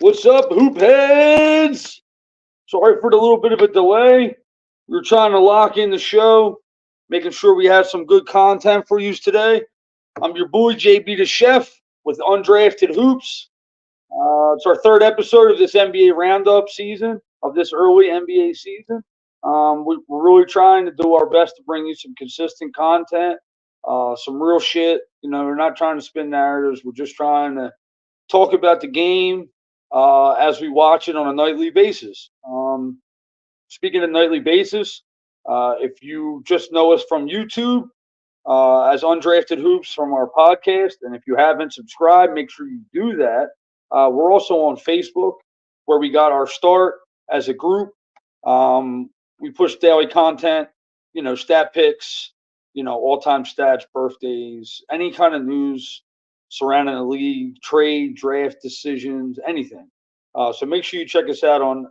What's up, hoop heads? Sorry for the little bit of a delay. We were trying to lock in the show, making sure we have some good content for you today. I'm your boy, JB the Chef, with Undrafted Hoops. It's our third episode of this NBA Roundup season, of this early NBA season. We're really trying to do our best to bring you some consistent content, some real shit. You know, we're not trying to spin narratives. We're just trying to talk about the game as we watch it on a nightly basis. Speaking of nightly basis, if you just know us from YouTube as Undrafted Hoops from our podcast, and if you haven't subscribed, make sure you do that. We're also on Facebook, where we got our start as a group. We push daily content, stat picks, all-time stats, birthdays, any kind of news surrounding the league, trade, draft decisions, anything. So make sure you check us out on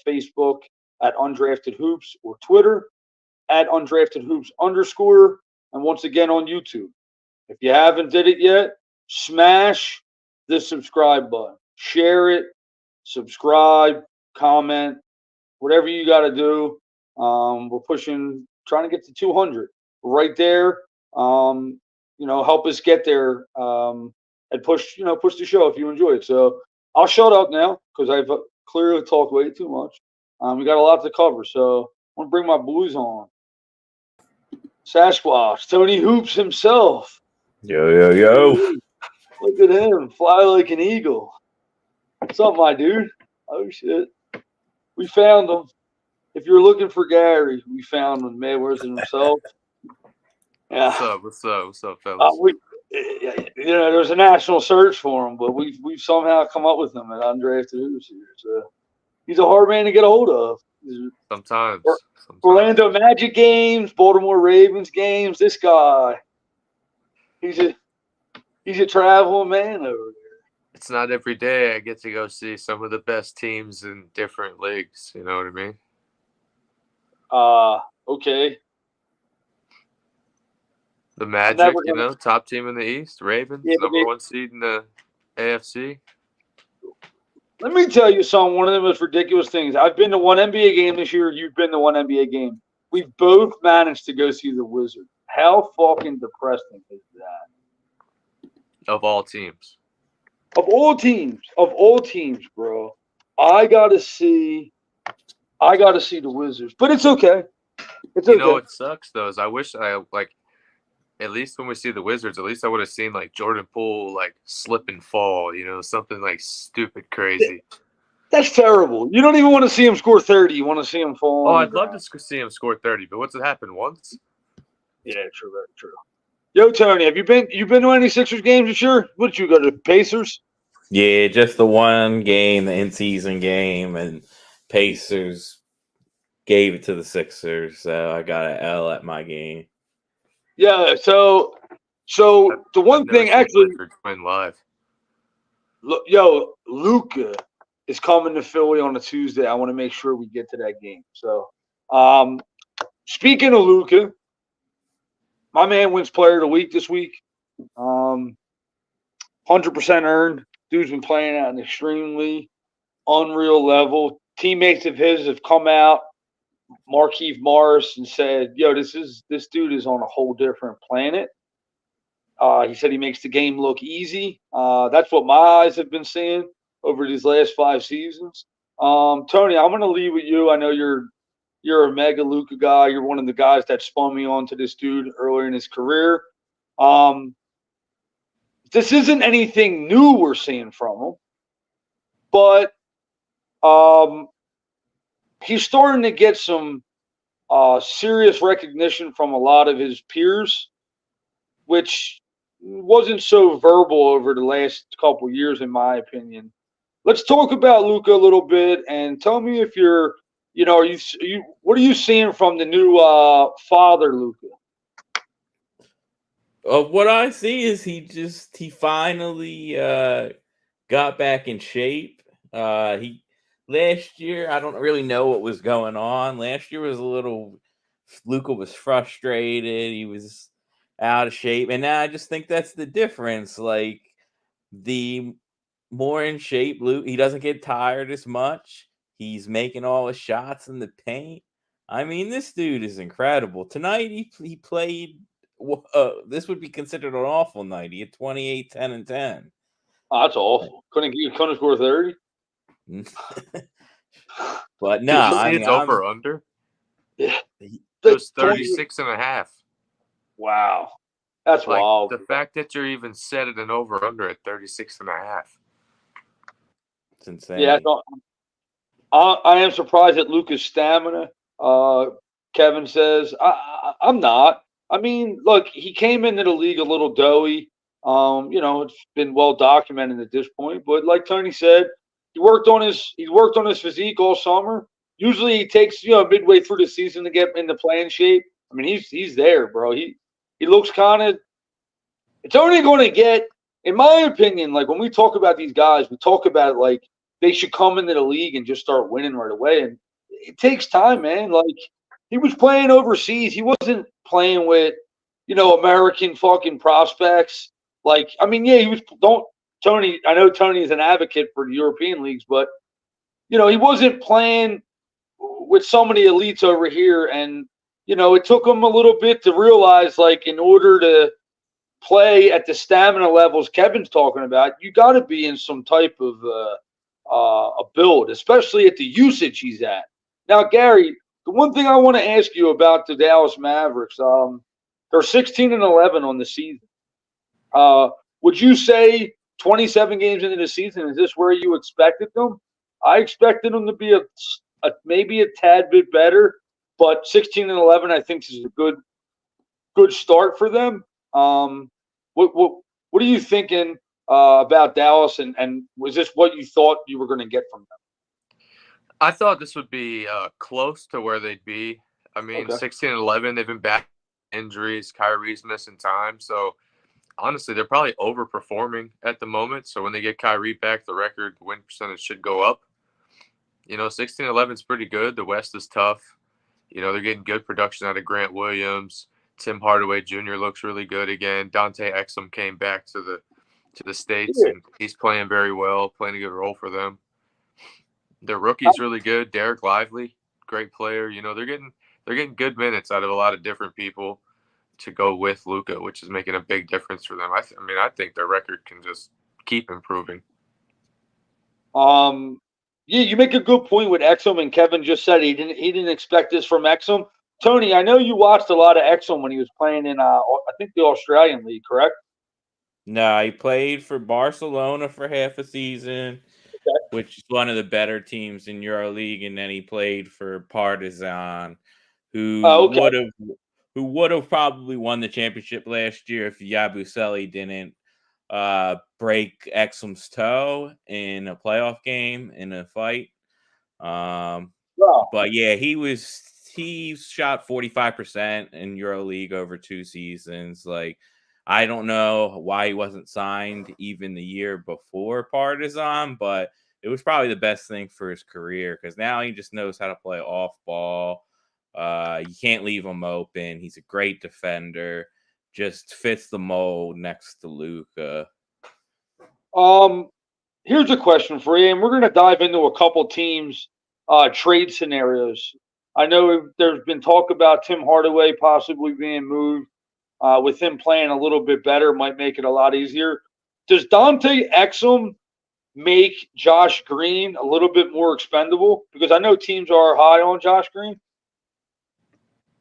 Facebook at Undrafted Hoops, or Twitter at Undrafted Hoops _, and once again on YouTube. If you haven't did it yet, smash the subscribe button. Share it, subscribe, comment, whatever you got to do. We're trying to get to 200. Right there. Help us get there and push the show if you enjoy it. So I'll shut up now because I've clearly talked way too much. We got a lot to cover, so I want to bring my boys on. Sasquatch, Tony Hoops himself. Yo. Look at him, fly like an eagle. What's up, my dude? Oh, shit. We found him. If you're looking for Gary, we found him. Mayweather himself. Yeah. What's up, fellas? There's a national search for him, but we've somehow come up with him at Undrafted Hoops here. So he's a hard man to get a hold of. Sometimes. Orlando Magic games, Baltimore Ravens games. This guy, he's a traveling man over there. It's not every day I get to go see some of the best teams in different leagues. You know what I mean? Okay. The Magic, top team in the East. Ravens, number 1 seed in the AFC. Let me tell you something. One of the most ridiculous things. I've been to one NBA game this year. You've been to one NBA game. We've both managed to go see the Wizards. How fucking depressing is that? Of all teams. Of all teams, bro. I gotta see the Wizards. But it's okay. It's okay. You know what sucks though is I wish at least when we see the Wizards, at least I would have seen Jordan Poole slip and fall, something stupid crazy. That's terrible. You don't even want to see him score 30. You want to see him fall. Oh, I'd love to see him score 30, but what's it happened once? Yeah, true, very true. Yo, Tony, have you been to any Sixers games this year? What did you go to? Pacers? Yeah, just the one game, the in-season game, and Pacers gave it to the Sixers, so I got an L at my game. Yeah. So the one I've never thing seen actually, Wizards win live. Luca is coming to Philly on a Tuesday. I want to make sure we get to that game. So, speaking of Luca, my man wins Player of the Week this week. 100% earned. Dude's been playing at an extremely unreal level. Teammates of his have come out, Markieff Morris, and said, "Yo, this dude is on a whole different planet." He said he makes the game look easy. That's what my eyes have been seeing over these last 5 seasons. Tony, I'm going to leave with you. I know you're a mega Luka guy. You're one of the guys that spun me on to this dude earlier in his career. This isn't anything new we're seeing from him, but he's starting to get some serious recognition from a lot of his peers, which wasn't so verbal over the last couple years, in my opinion. Let's talk about Luka a little bit, and tell me if what are you seeing from the new father, Luka? What I see is he finally got back in shape. He last year, I don't really know what was going on. Last year was a little Luca was frustrated. He was out of shape, and now I just think that's the difference. Like the more in shape Luke, he doesn't get tired as much. He's making all his shots in the paint. I mean, this dude is incredible. Tonight he played. This would be considered an awful night. He had 28, 10, and 10. Oh, that's awful. Couldn't score 30. But no, Did you I see mean, it's over under? Yeah, It was 20. 36.5. Wow, that's Like wild. the fact that you're even set at an over under at 36.5. it's insane. Yeah, I am surprised at Luca's stamina. Kevin says I'm not. I mean, look, he came into the league a little doughy. It's been well documented at this point. But like Tony said, he worked on his physique all summer. Usually, he takes midway through the season to get into playing shape. I mean, he's there, bro. He looks kind of. It's only going to get, in my opinion, like when we talk about these guys, we talk about it like they should come into the league and just start winning right away. And it takes time, man. Like he was playing overseas. He wasn't playing with, American fucking prospects. Like, I mean, yeah, he was, Tony, I know Tony is an advocate for the European leagues, but, he wasn't playing with so many elites over here. And, it took him a little bit to realize, like, in order to play at the stamina levels Kevin's talking about, you got to be in some type of a build, especially at the usage he's at. Now, Gary, the one thing I want to ask you about the Dallas Mavericks, they're 16-11 on the season. Would you say 27 games into the season, is this where you expected them? I expected them to be maybe a tad bit better, but 16-11 I think is a good start for them. What are you thinking about Dallas, and was this what you thought you were going to get from them? I thought this would be close to where they'd be. I mean, Okay. 16-11, they've been back injuries. Kyrie's missing time. So, honestly, they're probably overperforming at the moment. So, when they get Kyrie back, the record win percentage should go up. 16-11 is pretty good. The West is tough. They're getting good production out of Grant Williams. Tim Hardaway Jr. looks really good again. Dante Exum came back to the States, and he's playing very well, playing a good role for them. Their rookie's really good. Derek Lively, great player. They're getting good minutes out of a lot of different people to go with Luka, which is making a big difference for them. I think their record can just keep improving. Yeah, you make a good point with Exum, and Kevin just said he didn't expect this from Exum. Tony, I know you watched a lot of Exum when he was playing in I think the Australian League, correct? No, he played for Barcelona for half a season, which is one of the better teams in EuroLeague, and then he played for Partizan, who would have probably won the championship last year if Yabusele didn't break Exum's toe in a playoff game in a fight. Wow. But yeah, he shot 45% in EuroLeague over 2 seasons. Like, I don't know why he wasn't signed even the year before Partizan, but it was probably the best thing for his career because now he just knows how to play off ball. You can't leave him open. He's a great defender. Just fits the mold next to Luka. Here's a question for you, and we're going to dive into a couple teams' trade scenarios. I know there's been talk about Tim Hardaway possibly being moved. With him playing a little bit better, might make it a lot easier. Does Dante Exum make Josh Green a little bit more expendable? Because I know teams are high on Josh Green.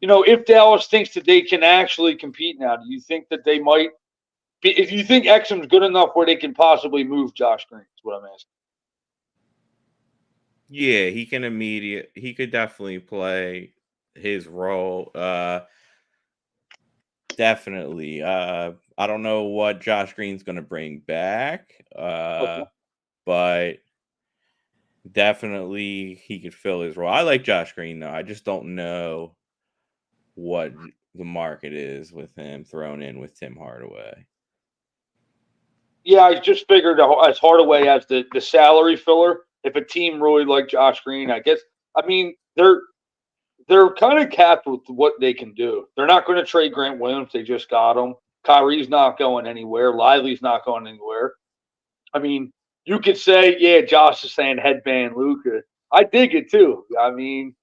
If Dallas thinks that they can actually compete now, do you think that they might be? If you think Exum's good enough where they can possibly move Josh Green, is what I'm asking. Yeah, he could definitely play his role. Definitely. I don't know what Josh Green's going to bring back, Okay. but definitely he could fill his role. I like Josh Green, though. I just don't know what the market is with him thrown in with Tim Hardaway. Yeah, I just figured as Hardaway as the salary filler. If a team really like Josh Green, I guess. I mean, they're kind of capped with what they can do. They're not going to trade Grant Williams. They just got him. Kyrie's not going anywhere. Lively's not going anywhere. I mean, you could say, yeah, Josh is saying headband Luka. I dig it too. I mean,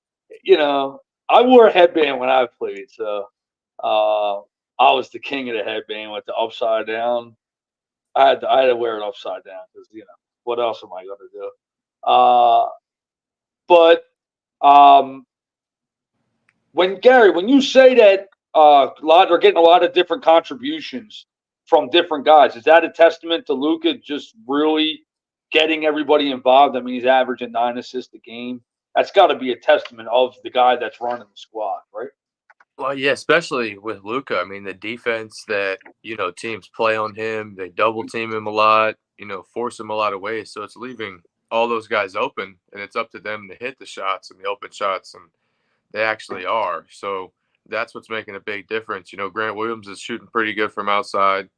I wore a headband when I played, so I was the king of the headband with the upside down. I had to wear it upside down because what else am I going to do? But when you say that they're getting a lot of different contributions from different guys, is that a testament to Luka just really getting everybody involved? I mean, he's averaging 9 assists a game. That's got to be a testament of the guy that's running the squad, right? Well, yeah, especially with Luca. I mean, the defense that teams play on him, they double team him a lot, force him a lot of ways. So it's leaving all those guys open, and it's up to them to hit the shots and the open shots, and they actually are. So that's what's making a big difference. Grant Williams is shooting pretty good from outside.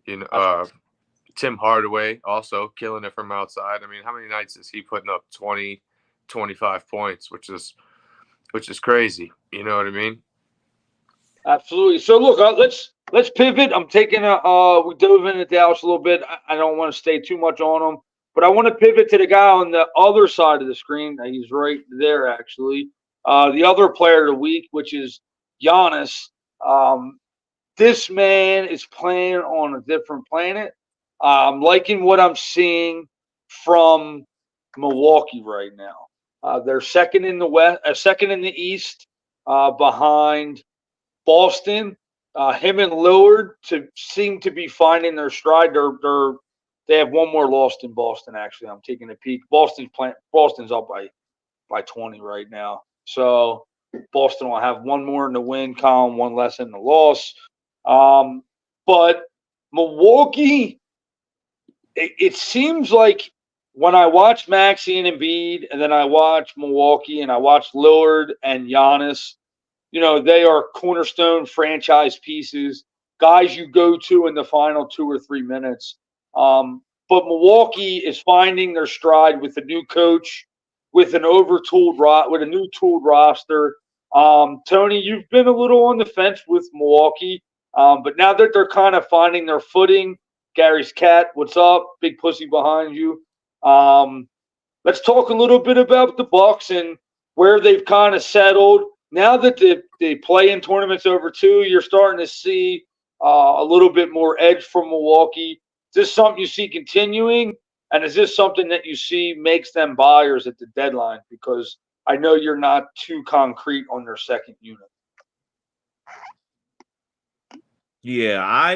Tim Hardaway also killing it from outside. I mean, how many nights is he putting up 20, 25 points, which is crazy. You know what I mean? Absolutely. So look, let's pivot. I'm taking we dove into Dallas a little bit. I don't want to stay too much on him, but I want to pivot to the guy on the other side of the screen. He's right there, actually. The other player of the week, which is Giannis. This man is playing on a different planet. I'm liking what I'm seeing from Milwaukee right now. They're second in the West, second in the East, behind Boston. Him and Lillard seem to be finding their stride. They have one more loss than Boston. Actually, I'm taking a peek. Boston's up by 20 right now. So Boston will have one more in the win column, one less in the loss. But Milwaukee, it seems like when I watch Maxey and Embiid, and then I watch Milwaukee, and I watch Lillard and Giannis, they are cornerstone franchise pieces, guys you go to in the final 2 or 3 minutes. But Milwaukee is finding their stride with a new coach, with a new tooled roster. Tony, you've been a little on the fence with Milwaukee, but now that they're kind of finding their footing, Gary's cat, what's up? Big pussy behind you. Let's talk a little bit about the Bucks and where they've kind of settled. Now that the play-in tournament's over too, you're starting to see a little bit more edge from Milwaukee. Is this something you see continuing? And is this something that you see makes them buyers at the deadline? Because I know you're not too concrete on their second unit. Yeah, I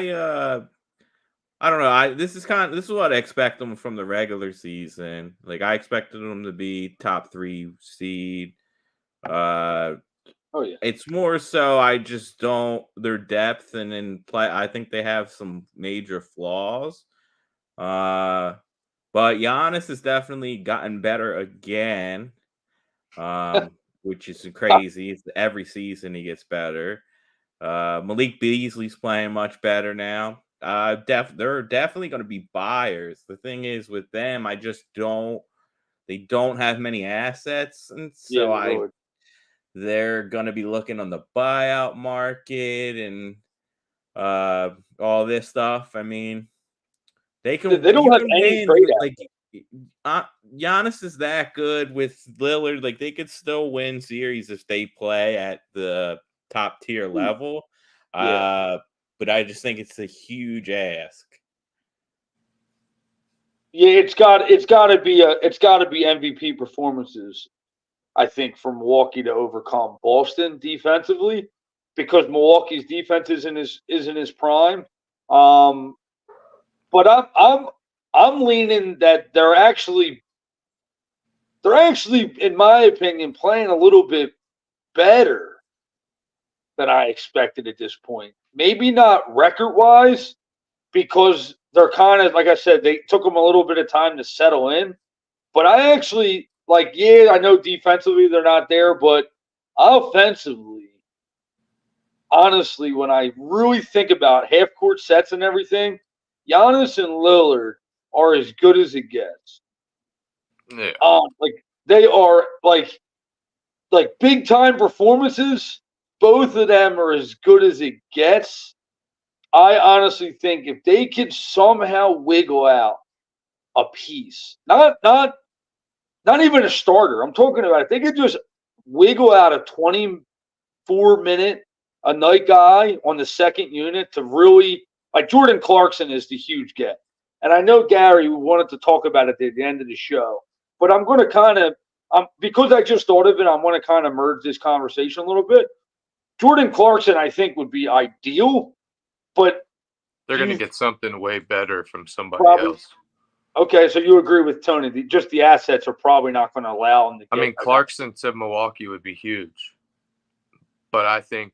don't know. This is what I expect them from the regular season. Like, I expected them to be top 3 seed. Oh yeah. It's more so I just don't their depth and in play. I think they have some major flaws. But Giannis has definitely gotten better again. which is crazy. It's every season he gets better. Malik Beasley's playing much better now. They're definitely going to be buyers. The thing is with them, they don't have many assets, and Yeah, so really. they're going to be looking on the buyout market and all this stuff. I mean, They you don't have can any win trade with out. Giannis is that good with Lillard. Like they could still win series if they play at the top tier level. Yeah. But I just think it's a huge ask. Yeah, it's got to be MVP performances, I think, for Milwaukee to overcome Boston defensively, because Milwaukee's defense isn't his prime. Um, but I'm leaning that they're actually, in my opinion, playing a little bit better than I expected at this point. Maybe not record wise, because they're kind of, like I said, they took them a little bit of time to settle in. But I actually like, yeah, I know defensively they're not there, but offensively, honestly, when I really think about half court sets and everything, Giannis and Lillard are as good as it gets. Yeah. Like they are like big time performances. Both of them are as good as it gets. I honestly think if they could somehow wiggle out a piece, not even a starter. I'm talking about if they could just wiggle out a 24-minute a night guy on the second unit to really, like, Jordan Clarkson is the huge get. And I know Gary wanted to talk about it at the end of the show, but I'm going to kind of, because I just thought of it, I want to kind of merge this conversation a little bit. Jordan Clarkson, I think, would be ideal, but They're going to you get something way better from somebody probably, else. okay, so you agree with Tony. Just the assets are probably not going to allow him to get. I mean, Clarkson to Milwaukee would be huge. But I think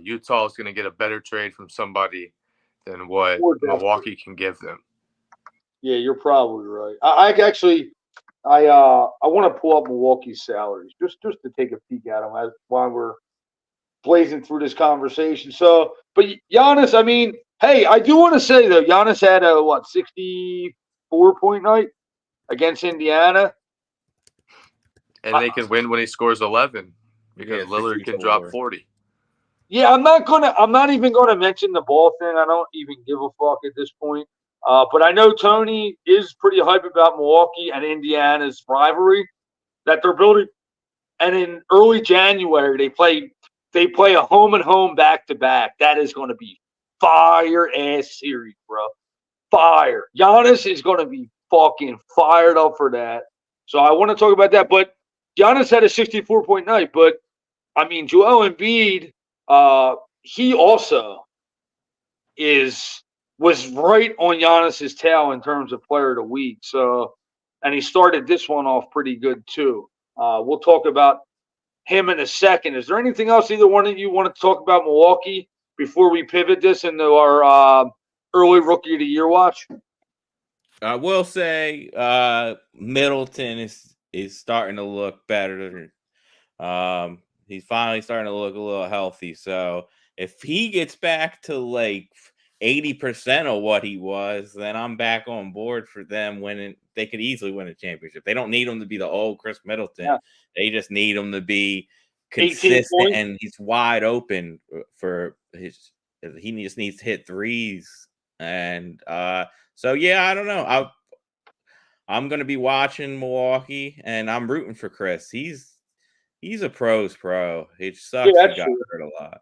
Utah is going to get a better trade from somebody than what Milwaukee can give them. Yeah, you're probably right. I actually, I want to pull up Milwaukee's salaries just to take a peek at them while we're blazing through this conversation. So, but Giannis, I mean, hey, I do want to say though, Giannis had a 64-point night against Indiana, and they can win when he scores 11 because Lillard can drop 40. Yeah, I'm not even gonna mention the ball thing. I don't even give a fuck at this point. But I know Tony is pretty hype about Milwaukee and Indiana's rivalry that they're building. And in early January, they play a home and home back to back. That is going to be fire ass series, bro. Fire. Giannis is going to be fucking fired up for that. So I want to talk about that. But Giannis had a 64-point night. But I mean, Joel Embiid, he also was right on Giannis's tail in terms of player of the week. So, and he started this one off pretty good too. We'll talk about him in a second. Is there anything else either one of you want to talk about Milwaukee before we pivot this into our early Rookie of the Year watch? I will say Middleton is starting to look better. He's finally starting to look a little healthy. So if he gets back to like 80% of what he was, then I'm back on board for them winning. They could easily win a championship. They don't need him to be the old Chris Middleton. Yeah. They just need him to be consistent, and he's wide open for his. He just needs to hit threes, and so yeah, I don't know. I'm going to be watching Milwaukee, and I'm rooting for Chris. He's a pro's pro. It sucks he got hurt a lot.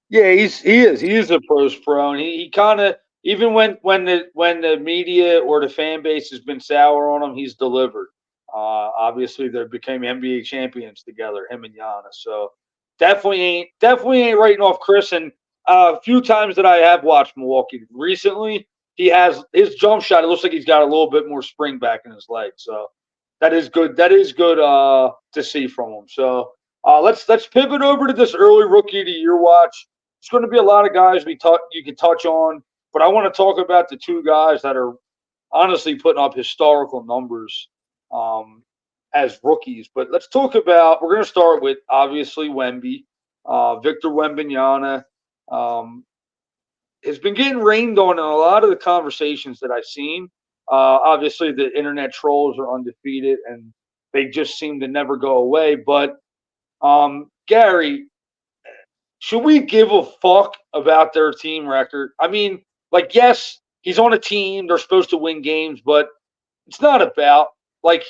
Yeah, he is a pro's pro, and he kind of, even when the media or the fan base has been sour on him, he's delivered. Obviously, they became NBA champions together, him and Giannis. So definitely ain't writing off Chris. And a few times that I have watched Milwaukee recently, he has his jump shot. It looks like he's got a little bit more spring back in his leg. So that is good. That is good to see from him. So let's pivot over to this early Rookie of the Year watch. It's going to be a lot of guys you can touch on, but I want to talk about the two guys that are honestly putting up historical numbers. as rookies. But let's talk about. We're going to start with obviously Wemby, Victor Wembanyama. Has been getting rained on in a lot of the conversations that I've seen. Obviously, the internet trolls are undefeated, and they just seem to never go away. But Gary, should we give a fuck about their team record? I mean, like, yes, he's on a team; they're supposed to win games, but it's not about like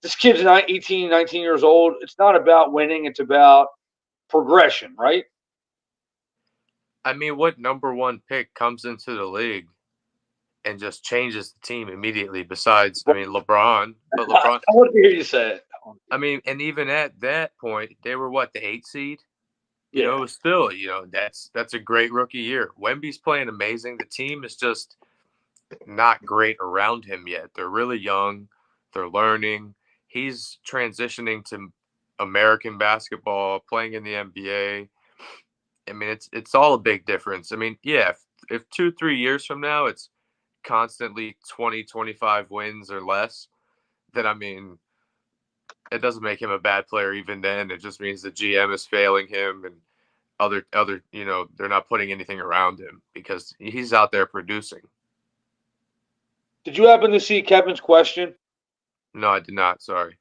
this kid's 18, 19 years old. It's not about winning; it's about progression, right? I mean, what number one pick comes into the league and just changes the team immediately? Besides, I mean, LeBron, but LeBron. I want to hear you say it. I mean, and even at that point, they were what, the 8th seed? You Yeah. know, still, that's a great rookie year. Wemby's playing amazing. The team is just not great around him yet. They're really young. They're learning. He's transitioning to American basketball, playing in the NBA. I mean, it's all a big difference. I mean, yeah, if 2-3 years from now it's constantly 20, 25 wins or less, then I mean, it doesn't make him a bad player even then. It just means the GM is failing him and other they're not putting anything around him because he's out there producing. Did you happen to see Kevin's question? No, I did not. Sorry.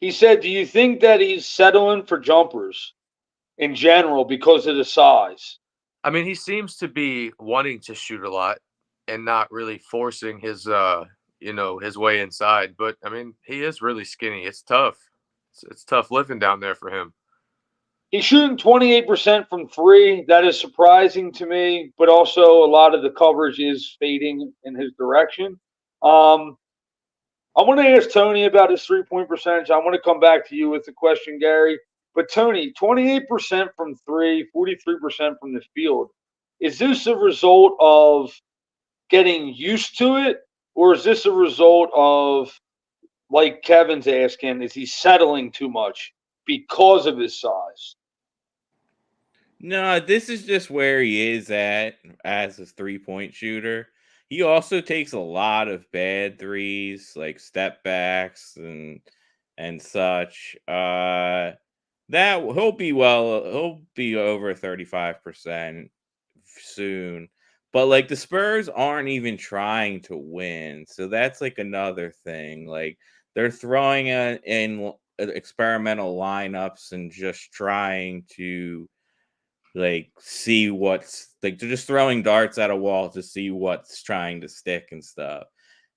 He said, "Do you think that he's settling for jumpers in general because of the size?" I mean, he seems to be wanting to shoot a lot and not really forcing his his way inside. But I mean, he is really skinny. It's tough. It's tough living down there for him. He's shooting 28% from three. That is surprising to me, but also a lot of the coverage is fading in his direction. I want to ask Tony about his 3-point percentage. I want to come back to you with the question, Gary. But Tony, 28% from three, 43% from the field. Is this a result of getting used to it, or is this a result of, like Kevin's asking, is he settling too much because of his size? No, this is just where he is at as a 3-point shooter. He also takes a lot of bad threes, like step backs and such. That he'll be over 35% soon. But like the Spurs aren't even trying to win. So that's like another thing. Like they're throwing in experimental lineups and just trying to like see what's like, they're just throwing darts at a wall to see what's trying to stick and stuff.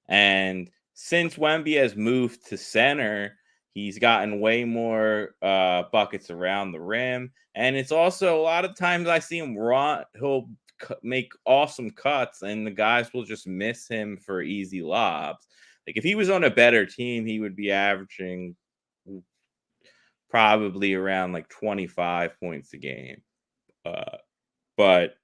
And since Wemby has moved to center, he's gotten way more buckets around the rim. And it's also a lot of times I see him run, he'll make awesome cuts and the guys will just miss him for easy lobs. Like if he was on a better team, he would be averaging probably around like 25 points a game. But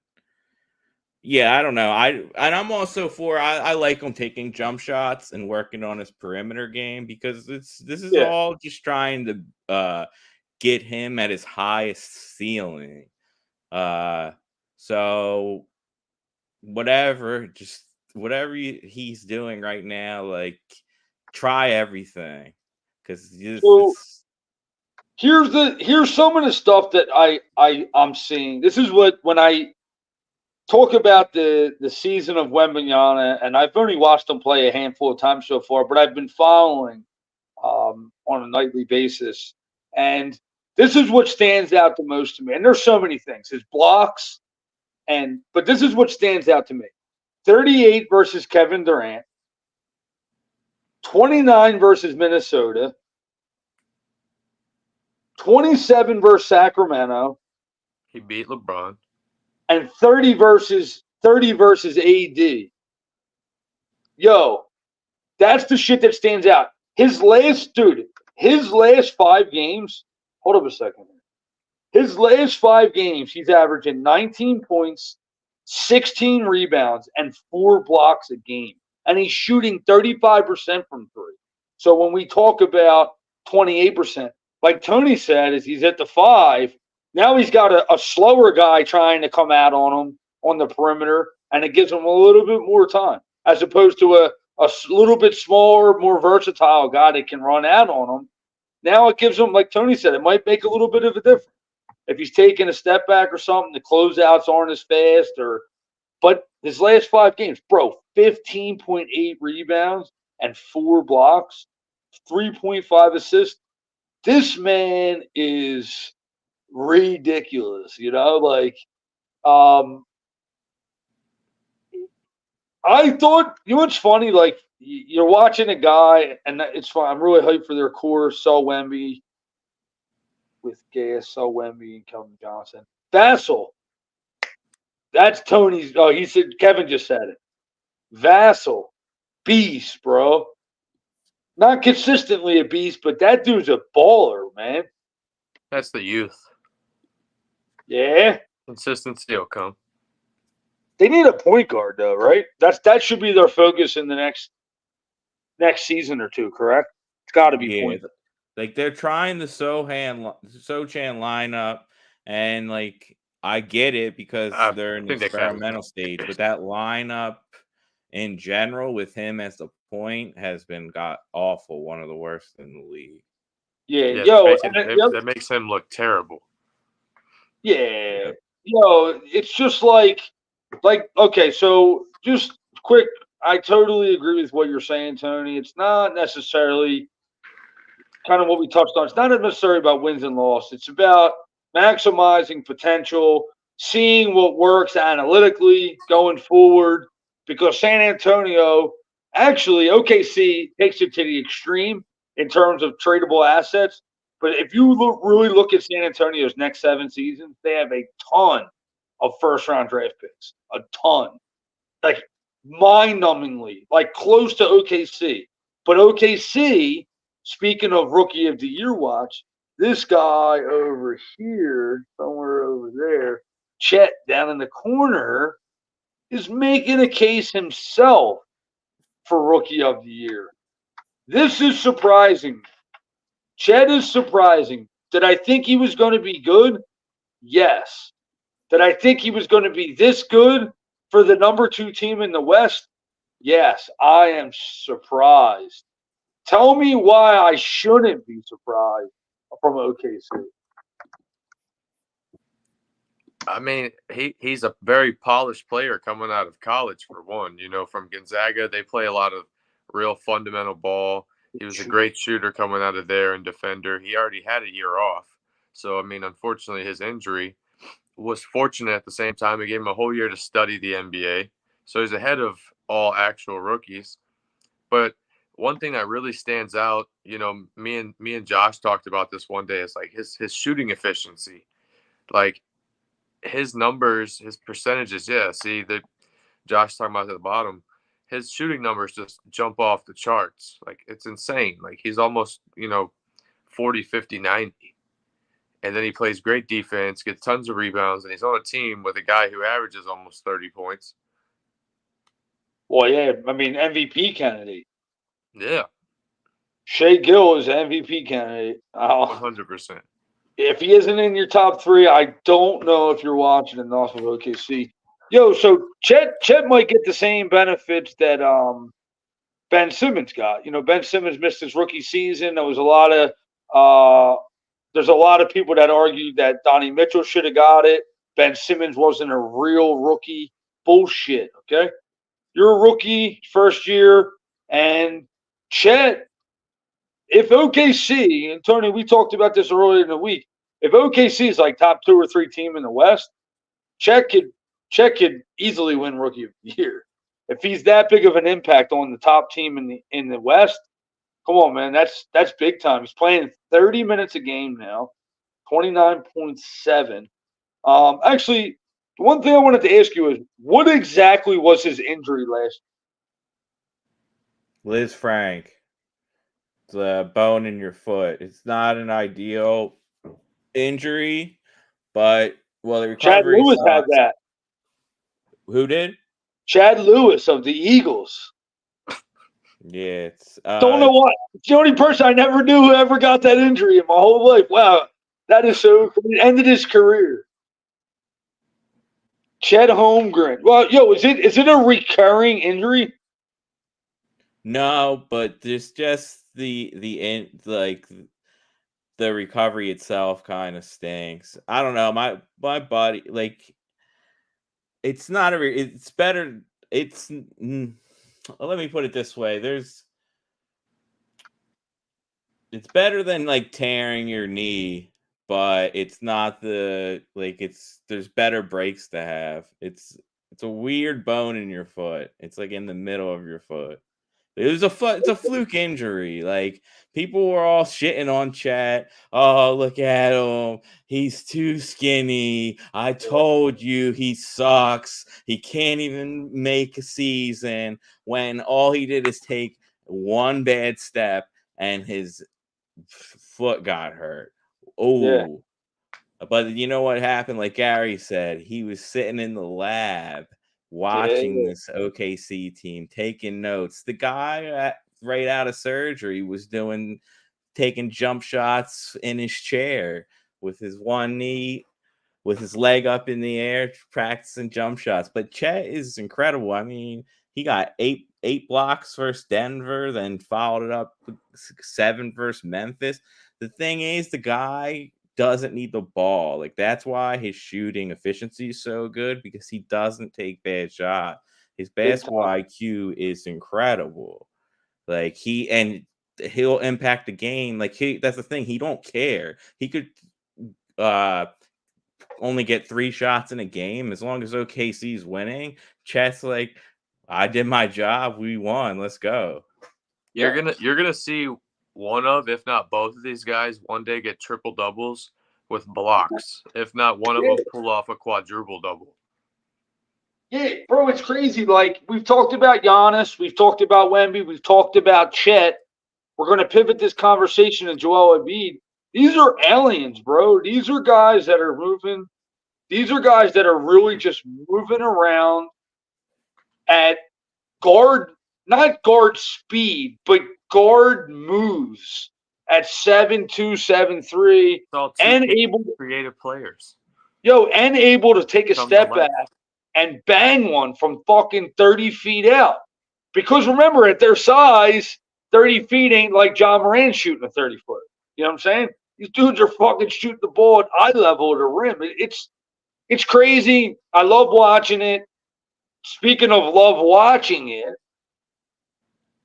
yeah, I don't know. I'm also I like him taking jump shots and working on his perimeter game because this is all just trying to get him at his highest ceiling. So whatever he's doing right now, like try everything because here's some of the stuff that I'm seeing. This is when I talk about the season of Wembanyama, and I've only watched him play a handful of times so far, but I've been following on a nightly basis. And this is what stands out the most to me. And there's so many things. His blocks, but this is what stands out to me. 38 versus Kevin Durant, 29 versus Minnesota, 27 versus Sacramento. He beat LeBron. And 30 versus AD. Yo, that's the shit that stands out. His last 5 games, hold up a second. His last 5 games, he's averaging 19 points, 16 rebounds, and 4 blocks a game. And he's shooting 35% from three. So when we talk about 28%, like Tony said, is he's at the 5. Now he's got a slower guy trying to come out on him on the perimeter, and it gives him a little bit more time, as opposed to little bit smaller, more versatile guy that can run out on him. Now it gives him, like Tony said, it might make a little bit of a difference. If he's taking a step back or something, the closeouts aren't as fast. But his last 5 games, bro, 15.8 rebounds and 4 blocks, 3.5 assists. This man is ridiculous, like I thought, what's funny, like you're watching a guy, and it's fine. I'm really hyped for their core, Saul Wemby with Gas, Saul Wemby and Kelvin Johnson. Vassell. That's Tony's. Oh, he said, Kevin just said it. Vassell. Beast, bro. Not consistently a beast, but that dude's a baller, man. That's the youth. Yeah. Consistency will come. They need a point guard, though, right? That should be their focus in the next season or two, correct? It's got to be point guard. Like they're trying the Sochan lineup, and like I get it because they're in the experimental stage, but that lineup in general with him as the point has been got awful, one of the worst in the league. Yeah, that makes him look terrible. Yeah. It's just like okay, so just quick, I totally agree with what you're saying, Tony. It's not necessarily kind of what we touched on. It's not necessarily about wins and losses. It's about maximizing potential, seeing what works analytically going forward, because San Antonio, actually, OKC takes it to the extreme in terms of tradable assets. But if you really look at San Antonio's next 7 seasons, they have a ton of first-round draft picks. A ton. Like, mind-numbingly. Like, close to OKC. But OKC, speaking of Rookie of the Year watch, this guy over here, somewhere over there, Chet down in the corner, is making a case himself for Rookie of the Year. This is surprising. Chet is surprising. Did I think he was going to be good? Yes. Did I think he was going to be this good for the number 2 team in the West? Yes, I am surprised. Tell me why I shouldn't be surprised from OKC. I mean, he's a very polished player coming out of college, for one. From Gonzaga, they play a lot of real fundamental ball. He was a great shooter coming out of there and defender. He already had a year off. So, I mean, unfortunately, his injury was fortunate at the same time. It gave him a whole year to study the NBA. So he's ahead of all actual rookies. But one thing that really stands out, me and Josh talked about this one day, is like his shooting efficiency. Like his numbers, his percentages, Josh talking about at the bottom. His shooting numbers just jump off the charts. Like, it's insane. Like, he's almost, 40, 50, 90. And then he plays great defense, gets tons of rebounds, and he's on a team with a guy who averages almost 30 points. Well, yeah, I mean, MVP candidate. Yeah. Shea Gill is an MVP candidate. 100%. If he isn't in your top 3, I don't know if you're watching enough of OKC. So Chet might get the same benefits that Ben Simmons got. Ben Simmons missed his rookie season. There was there's a lot of people that argued that Donnie Mitchell should have got it. Ben Simmons wasn't a real rookie. Bullshit, okay? You're a rookie, first year, and Chet, if OKC, and Tony, we talked about this earlier in the week, if OKC is like top 2 or 3 team in the West, Chet could easily win Rookie of the Year. If he's that big of an impact on the top team in the West, come on, man, that's big time. He's playing 30 minutes a game now, 29.7. Actually, the one thing I wanted to ask you is, what exactly was his injury last year? Liz Frank, the bone in your foot. It's not an ideal injury, but the recovery. Chad Lewis had that. Who did? Chad Lewis of the Eagles. Yeah, don't know why. It's the only person I never knew who ever got that injury in my whole life. Wow, that is so cool. It ended his career. Chet Holmgren. Well, is it a recurring injury? No, but there's just the the recovery itself kind of stinks. I don't know. My body, like, it's not it's better. Let me put it this way. It's better than like tearing your knee, but it's not there's better breaks to have. It's a weird bone in your foot. It's like in the middle of your foot. It's a fluke injury. Like, people were all shitting on Chet. Oh, look at him. He's too skinny. I told you he sucks. He can't even make a season, when all he did is take one bad step and his foot got hurt. Yeah, Oh, but you know what happened? Like Gary said, he was sitting in the lab watching yeah, this OKC team, taking notes. The guy right out of surgery was taking jump shots in his chair with his one knee, with his leg up in the air, practicing jump shots. But Chet is incredible. I mean, he got eight blocks versus Denver, then followed it up with 7 versus Memphis. The thing is, the guy doesn't need the ball. Like, that's why his shooting efficiency is so good, because he doesn't take bad shots. His big basketball time. IQ is incredible. Like, he'll impact the game. Like, that's the thing. He don't care. He could uh only get 3 shots in a game as long as OKC's winning. Chet's like, I did my job. We won. Let's go. You're Yeah, gonna see one of, if not both of these guys, one day get triple doubles with blocks. If not one of yeah, them pull off a quadruple double. yeah, bro. It's crazy. Like, we've talked about Giannis, we've talked about Wemby, we've talked about Chet. We're going to pivot this conversation to Joel Embiid. These are aliens, bro. These are guys that are moving. These are guys that are really just moving around at guard, not guard speed, but guard moves at 7'2", 7'3", It's all two and able, creative players and able to take a from the step back left. and bang one from fucking 30 feet out. Because remember, at their size, 30 feet ain't like John Moran shooting a 30-foot. You know what I'm saying? These dudes are fucking shooting the ball at eye level at the rim. It's crazy. I love watching it. Speaking of love watching it,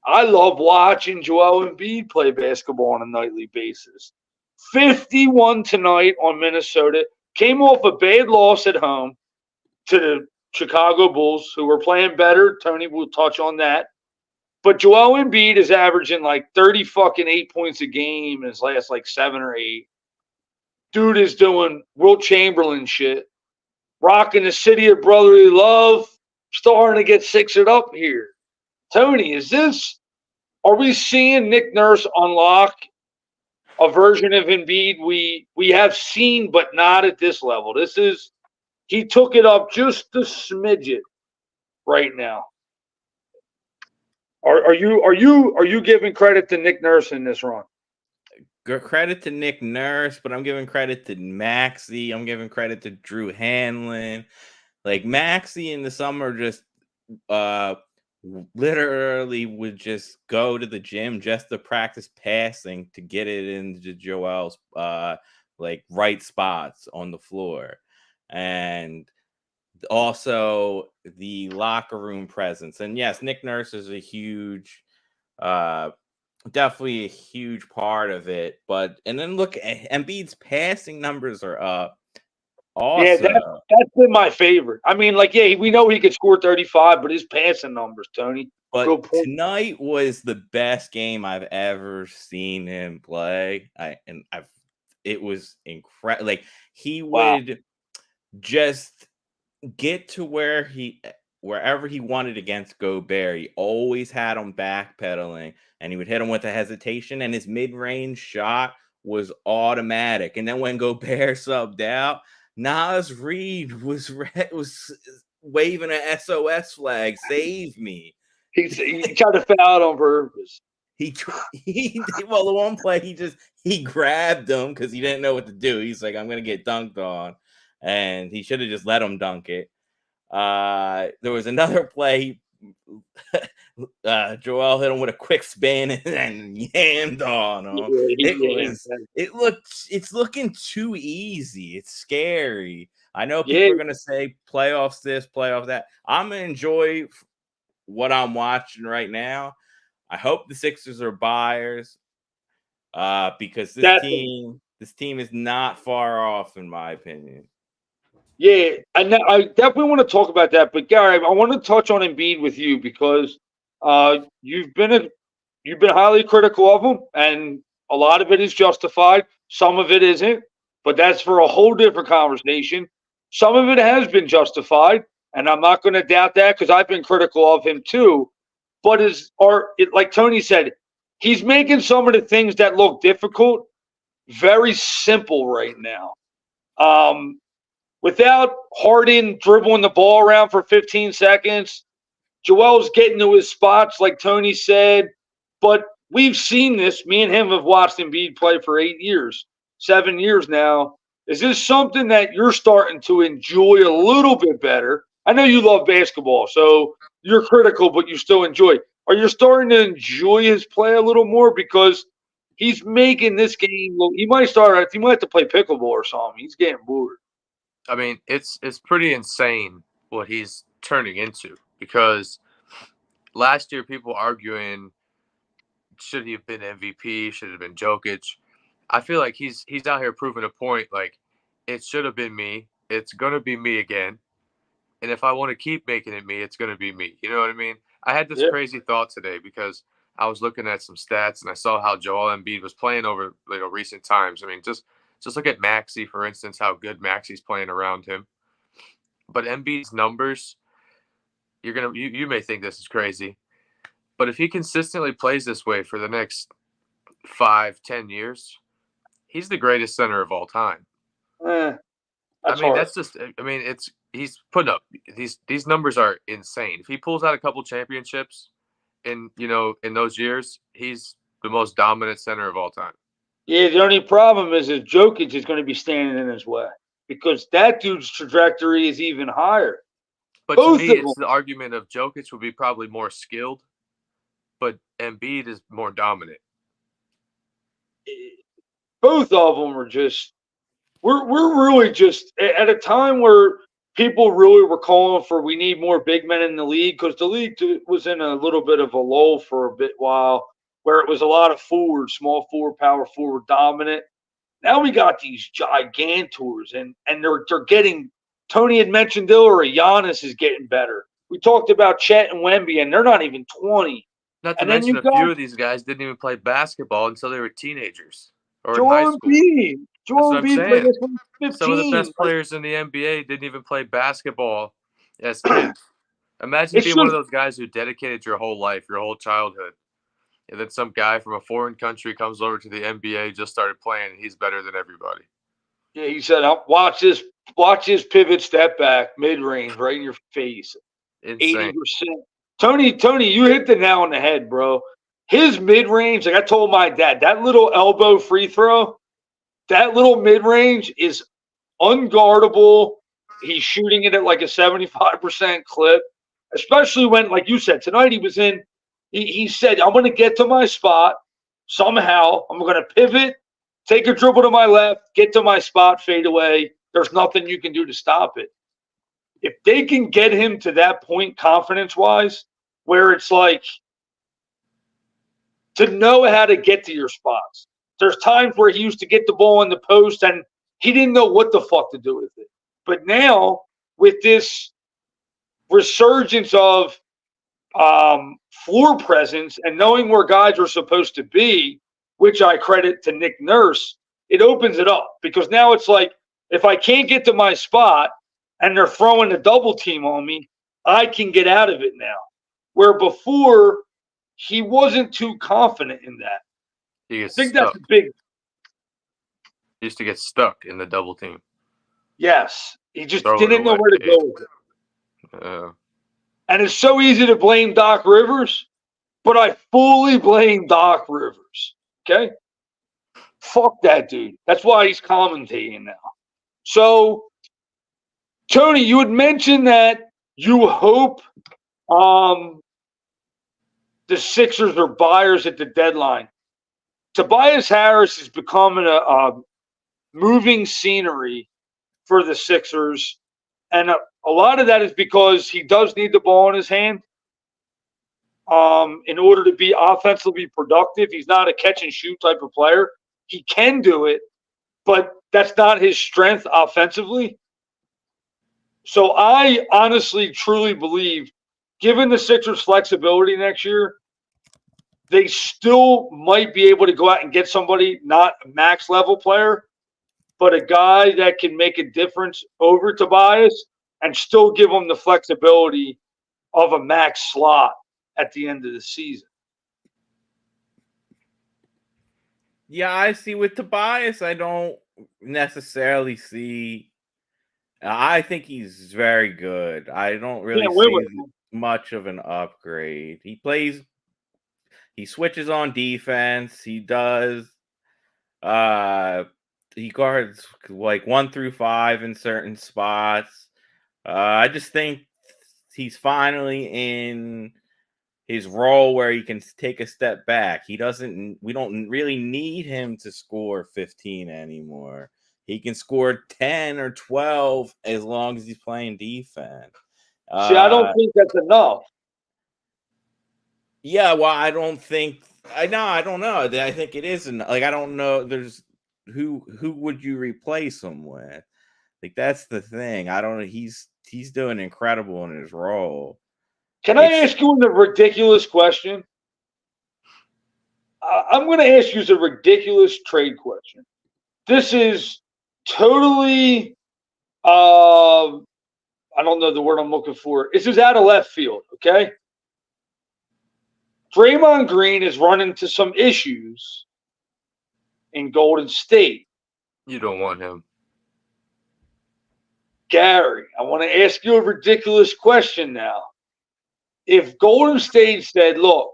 I love watching Joel Embiid play basketball on a nightly basis. 51 tonight on Minnesota. Came off a bad loss at home to the Chicago Bulls, who were playing better. Tony will touch on that. But Joel Embiid is averaging like 30 fucking 8 points a game in his last like 7 or 8. Dude is doing Wilt Chamberlain shit. Rocking the city of brotherly love. Starting to get sixed up here. Tony, are we seeing Nick Nurse unlock a version of Embiid we have seen, but not at this level? He took it up just a smidget right now. Are you giving credit to Nick Nurse in this run? Credit to Nick Nurse, but I'm giving credit to Maxey. I'm giving credit to Drew Hanlon. Like, Maxey in the summer just literally would just go to the gym just to practice passing to get it into Joel's like right spots on the floor. And also the locker room presence. And yes, Nick Nurse is a huge definitely a huge part of it. But and then look, Embiid's passing numbers are up Yeah, also. that's been my favorite. I mean, like, yeah, we know he could score 35, but his passing numbers, Tony, But good point. tonight was the best game I've ever seen him play. It was incredible. Like, he Wow. would just get to wherever he wanted against Gobert. He always had him backpedaling, and he would hit him with a hesitation, and his mid-range shot was automatic. And then when Gobert subbed out, Nas Reed was waving an SOS flag, save me. He tried to foul out on purpose. Well, the one play he grabbed him because he didn't know what to do. He's like, I'm gonna get dunked on, and he should have just let him dunk it. There was another play. Joel hit him with a quick spin and yammed on him. Yeah, It's looking too easy. It's scary. I know yeah. people are gonna say playoffs this, playoffs that. I'm gonna enjoy what I'm watching right now. I hope the Sixers are buyers, because this team is not far off, in my opinion. Yeah, I definitely want to talk about that. But Gary, I want to touch on Embiid with you because you've been highly critical of him, and a lot of it is justified. Some of it isn't, but that's for a whole different conversation. Some of it has been justified, and I'm not going to doubt that because I've been critical of him too. But like Tony said, he's making some of the things that look difficult very simple right now. Without Harden dribbling the ball around for 15 seconds, Joel's getting to his spots, like Tony said. But we've seen this. Me and him have watched Embiid play for 8 years, 7 years now. Is this something that you're starting to enjoy a little bit better? I know you love basketball, so you're critical, but you still enjoy. Are you starting to enjoy his play a little more? Because he's making this game look – he might have to play pickleball or something. He's getting bored. I mean, it's pretty insane what he's turning into, because last year people arguing should he have been MVP, should it have been Jokic. I feel like he's out here proving a point, like it should have been me. It's gonna be me again. And if I want to keep making it me, it's gonna be me. You know what I mean? I had this crazy thought today because I was looking at some stats and I saw how Joel Embiid was playing over recent times. I mean, just look at Maxey, for instance, how good Maxey's playing around him. But Embiid's numbers, you may think this is crazy, but if he consistently plays this way for the next 5-10 years, he's the greatest center of all time. He's putting up these numbers are insane. If he pulls out a couple championships in those years, he's the most dominant center of all time. Yeah, the only problem is Jokic is going to be standing in his way because that dude's trajectory is even higher. But to me, it's the argument of Jokic would be probably more skilled, but Embiid is more dominant. Both of them are just we're really just at a time where people really were calling for we need more big men in the league because the league was in a little bit of a lull for a bit while where it was a lot of forward, small forward, power forward dominant. Now we got these gigantors and they're getting. Tony had mentioned earlier, Giannis is getting better. We talked about Chet and Wemby, and they're not even 20. Not to mention a few of these guys didn't even play basketball until they were teenagers or in high school. Joel Embiid played this when he was 15. Some of the best players in the NBA didn't even play basketball as kids. Imagine being one of those guys who dedicated your whole life, your whole childhood, and then some guy from a foreign country comes over to the NBA, just started playing, and he's better than everybody. Yeah, he said, watch this pivot step back, mid-range, right in your face. Insane. 80%. Tony, you hit the nail on the head, bro. His mid-range, like I told my dad, that little elbow free throw, that little mid-range is unguardable. He's shooting it at like a 75% clip, especially when, like you said, tonight he said, I'm going to get to my spot somehow. I'm going to pivot, take a dribble to my left, get to my spot, fade away. There's nothing you can do to stop it. If they can get him to that point confidence-wise, where it's like to know how to get to your spots. There's times where he used to get the ball in the post and he didn't know what the fuck to do with it. But now, with this resurgence of floor presence and knowing where guys are supposed to be, which I credit to Nick Nurse, it opens it up. Because now it's like, if I can't get to my spot and they're throwing a double team on me, I can get out of it now. Where before, he wasn't too confident in that. I think that's a big. He used to get stuck in the double team. Yes. He just didn't know where to go with it. And it's so easy to blame Doc Rivers, but I fully blame Doc Rivers. Okay? Fuck that dude. That's why he's commentating now. So, Tony, you had mentioned that you hope the Sixers are buyers at the deadline. Tobias Harris is becoming a moving scenery for the Sixers, and a lot of that is because he does need the ball in his hand. In order to be offensively productive, he's not a catch and shoot type of player. He can do it, but that's not his strength offensively. So I honestly, truly believe, given the Sixers' flexibility next year, they still might be able to go out and get somebody, not a max level player, but a guy that can make a difference over Tobias and still give him the flexibility of a max slot at the end of the season. Yeah, I see with Tobias, I don't necessarily see. I think he's very good. I don't really Can't win see with him. much of an upgrade. He switches on defense. He does. He guards like 1 through 5 in certain spots. I just think he's finally in his role where he can take a step back. We don't really need him to score 15 anymore. He can score 10 or 12 as long as he's playing defense. See, I don't think that's enough. Yeah, well, I don't know. I think it isn't. Like, I don't know. There's who would you replace him with? Like, that's the thing. I don't know. He's doing incredible in his role. Can I ask you a ridiculous question? I'm going to ask you a ridiculous trade question. This is totally, I don't know the word I'm looking for. This is out of left field, okay? Draymond Green is running into some issues in Golden State. You don't want him. Gary, I want to ask you a ridiculous question now. If Golden State said, look,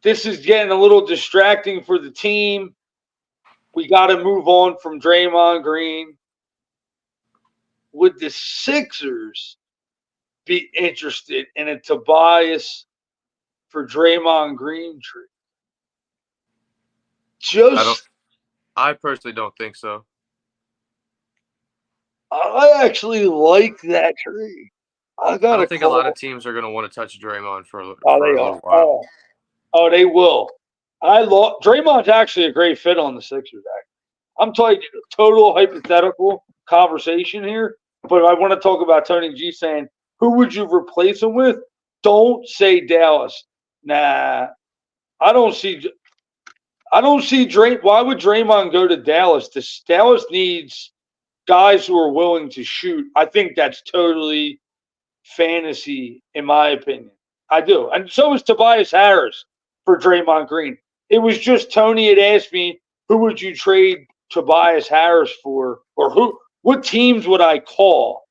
this is getting a little distracting for the team, we got to move on from Draymond Green, would the Sixers be interested in a Tobias for Draymond Green trade? I personally don't think so. I actually like that trade. I don't think a lot of teams are going to want to touch Draymond for a little while. Oh, they will. Draymond's actually a great fit on the Sixers. I'm talking total hypothetical conversation here, but I want to talk about Tony G saying, who would you replace him with? Don't say Dallas. Nah, I don't see Why would Draymond go to Dallas? Dallas needs guys who are willing to shoot. I think that's totally fantasy, in my opinion. I do. And so is Tobias Harris for Draymond Green. It was just Tony had asked me, who would you trade Tobias Harris for? Or what teams would I call?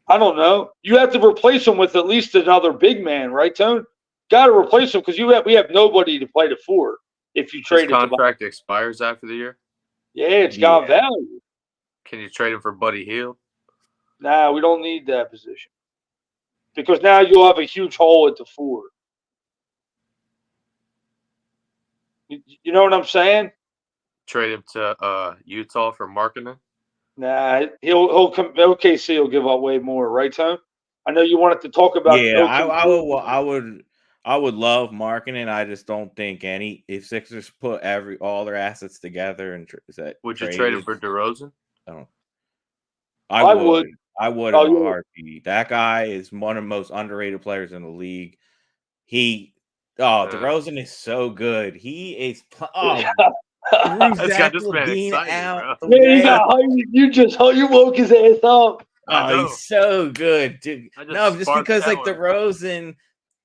I don't know. You have to replace him with at least another big man, right, Tone? Got to replace him because we have nobody to play the 4 if you trade his contract expires after the year? Yeah, it's got value. Can you trade him for Buddy Hield? Nah, we don't need that position. Because now you'll have a huge hole at the 4. You know what I'm saying? Trade him to Utah for Markkanen? Nah, he'll come. OKC will give up way more, right, Tone? I know you wanted to talk about. Yeah, I would love Markkanen. I just don't think if Sixers put all their assets together and would you trade him for DeRozan? I would. I would in a heartbeat. That guy is one of the most underrated players in the league. DeRozan is so good. He is. That's got this man excited, bro. Yeah, you woke his ass up. Oh, he's so good, dude. No, just because like DeRozan,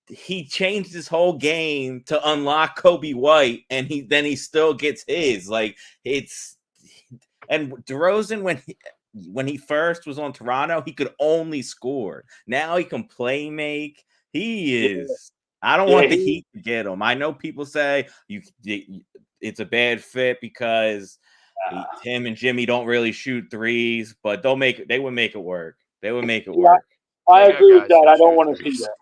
he changed his whole game to unlock Kobe White, and he still gets his. Like and DeRozan when he first was on Toronto, he could only score. Now he can play make. He is. I don't want the Heat to get him. I know people say it's a bad fit because him and Jimmy don't really shoot threes, but they would make it work. They would make it work. I agree with that. I don't want to see that.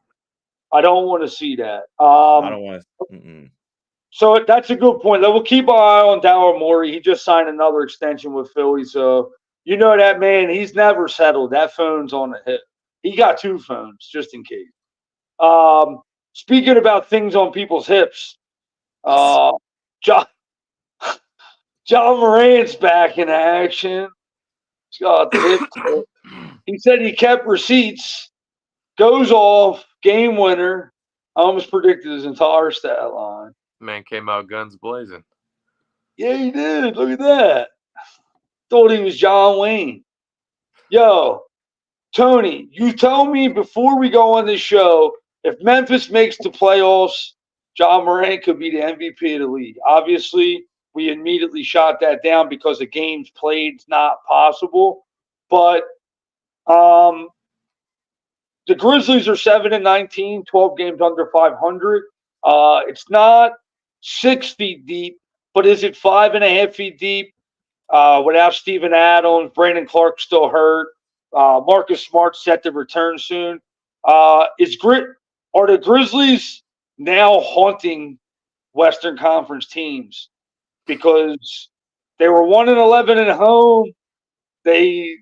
I don't want to see that. I don't want to. So that's a good point. We'll keep our eye on Daryl Morey. He just signed another extension with Philly, so you know that man. He's never settled. That phone's on the hip. He got 2 phones just in case. Speaking about things on people's hips, John Morant's back in action. He's got the hip. He said he kept receipts. Goes off, game winner. I almost predicted his entire stat line. Man came out guns blazing. Yeah, he did. Look at that. Thought he was John Wayne. Yo, Tony, you tell me before we go on this show, if Memphis makes the playoffs, John Morant could be the MVP of the league. Obviously, we immediately shot that down because the games played is not possible. But the Grizzlies are 7-19, 12 games under 500. It's not 6 feet deep, but is it 5.5 feet deep? Without Steven Adams, Brandon Clark still hurt. Marcus Smart set to return soon. Are the Grizzlies now haunting Western Conference teams because they were 1-11 at home? They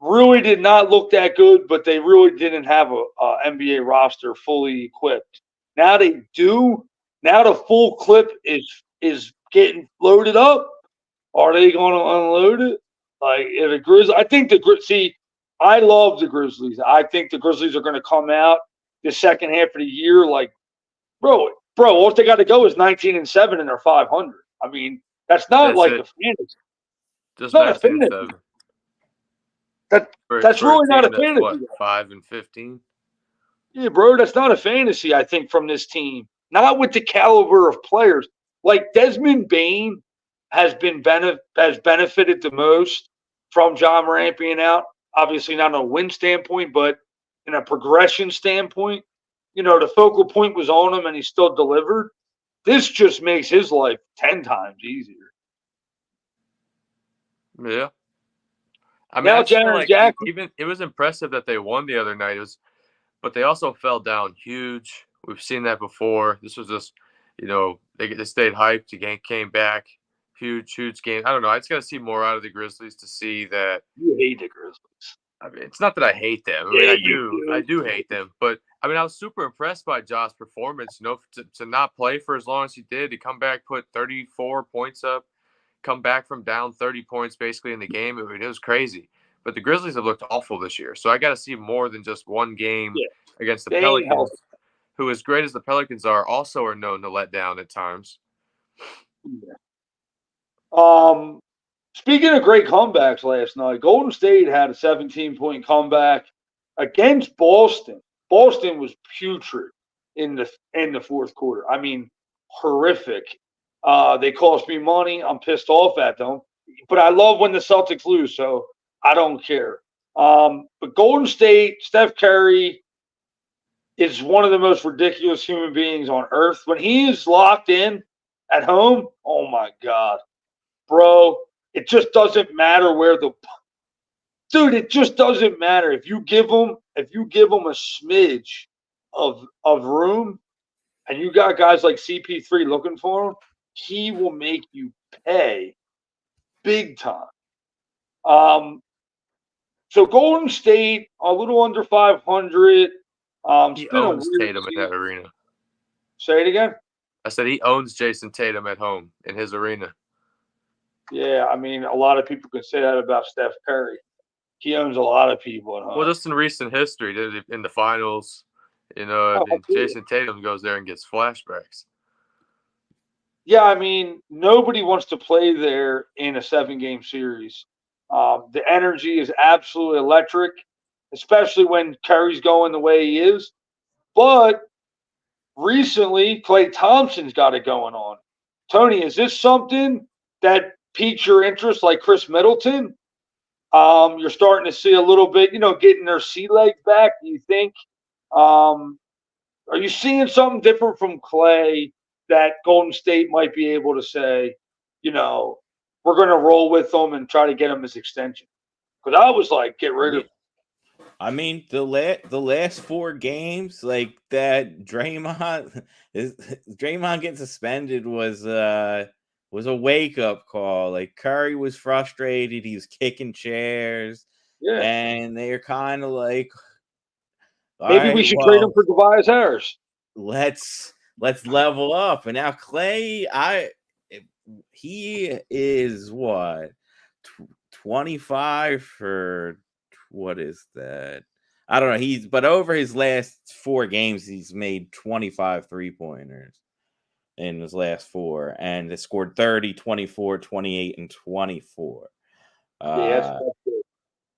really did not look that good, but they really didn't have a NBA roster fully equipped. Now they do. Now the full clip is getting loaded up. Are they going to unload it? Like if the Grizzlies, I think I love the Grizzlies. I think the Grizzlies are going to come out the second half of the year like, bro. All they got to go is 19-7 and they're 500. I mean, that's not like a fantasy. Just not a fantasy. That's really not a fantasy. What, 5-15? Yeah, bro, that's not a fantasy. I think from this team, not with the caliber of players like Desmond Bane has benefited the most from John Morant being out. Obviously, not on a win standpoint, but in a progression standpoint. You know, the focal point was on him, and he still delivered. This just makes his life 10 times easier. Yeah. I mean, now, I just feel like Jackson, even it was impressive that they won the other night. But they also fell down huge. We've seen that before. This was just, they stayed hyped. The game came back. Huge game. I don't know. I just got to see more out of the Grizzlies to see that. You hate the Grizzlies. I mean, it's not that I hate them. I mean, I do hate them. But, I mean, I was super impressed by Ja's performance, to not play for as long as he did, to come back, put 34 points up, come back from down 30 points basically in the game. I mean, it was crazy. But the Grizzlies have looked awful this year. So I got to see more than just one game against the Pelicans, who, as great as the Pelicans are, also are known to let down at times. Yeah. Speaking of great comebacks last night, Golden State had a 17-point comeback against Boston. Boston was putrid in the fourth quarter. I mean, horrific. They cost me money. I'm pissed off at them. But I love when the Celtics lose, so I don't care. But Golden State, Steph Curry is one of the most ridiculous human beings on earth. When he is locked in at home, oh my God, bro, it just doesn't matter it just doesn't matter. If you give him a smidge of room and you got guys like CP3 looking for him, he will make you pay big time. So Golden State, a little under 500. He owns Tatum at that arena. Say it again? I said he owns Jason Tatum at home in his arena. Yeah, I mean, a lot of people can say that about Steph Curry. He owns a lot of people at home. Well, just in recent history, in the finals, Jason Tatum goes there and gets flashbacks. Yeah, I mean, nobody wants to play there in a 7-game series. The energy is absolutely electric, especially when Curry's going the way he is. But recently, Klay Thompson's got it going on. Tony, is this something that piques your interest like Chris Middleton? You're starting to see a little bit, getting their sea legs back. Do you think? Are you seeing something different from Klay that Golden State might be able to say, we're going to roll with them and try to get him his extension? Because I was like, get rid of him. I mean, the last 4 games, like that, Draymond getting suspended was a wake up call. Like Curry was frustrated, he was kicking chairs, Yeah. and they're kind of like, all Maybe we right, should trade him well, for Tobias Harris. let's level up. And now Clay, he is what 25 for what is that? I don't know. But over his last 4 games, he's made 25 3-pointers in his last 4 and has scored 30, 24, 28, and 24. Yeah, that's good.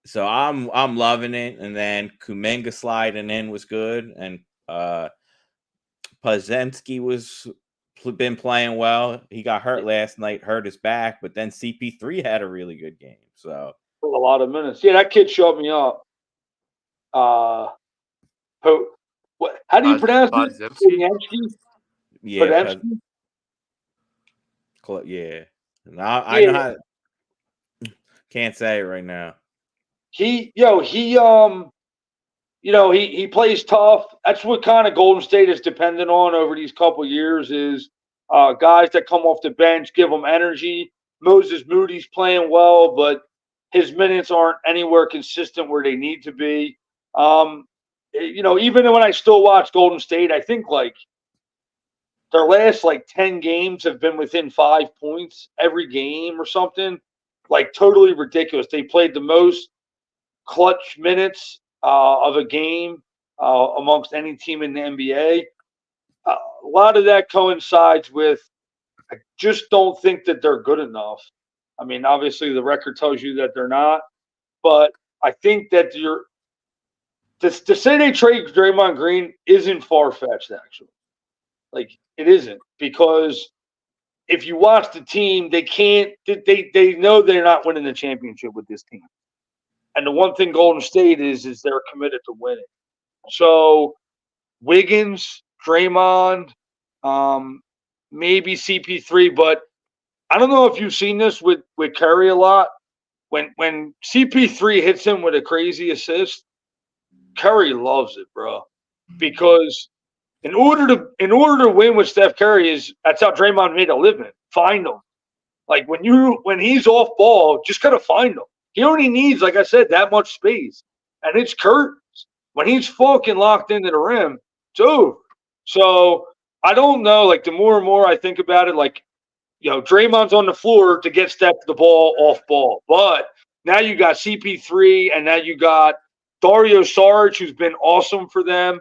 So I'm loving it. And then Kuminga sliding in was good, and Pazensky was been playing well. He got hurt last night, hurt his back, but then CP3 had a really good game. So A lot of minutes. Yeah, that kid showed me up. How do you pronounce it? Podziemski? yeah, Podemski? yeah. I Yeah. know how. Can't say it right now. He plays tough. That's what kind of Golden State is dependent on over these couple years is guys that come off the bench, give them energy. Moses Moody's playing well, but his minutes aren't anywhere consistent where they need to be. Even when I still watch Golden State, I think like their last like 10 games have been within 5 points every game or something. Like totally ridiculous. They played the most clutch minutes of a game amongst any team in the NBA. A lot of that coincides with I just don't think that they're good enough. I mean, obviously the record tells you that they're not, but I think that to say they trade Draymond Green isn't far fetched actually. Like it isn't because if you watch the team, they can't. They know they're not winning the championship with this team. And the one thing Golden State is they're committed to winning. So Wiggins, Draymond, maybe CP3, but I don't know if you've seen this with Curry a lot. When CP3 hits him with a crazy assist, Curry loves it, bro. Because in order to win with Steph Curry that's how Draymond made a living. Find him. Like when he's off ball, just gotta find him. He only needs, like I said, that much space. And it's curtains. When he's fucking locked into the rim, it's over. So I don't know. Like the more and more I think about it, like Draymond's on the floor to get Steph the ball off ball. But now you got CP3 and now you got Dario Saric, who's been awesome for them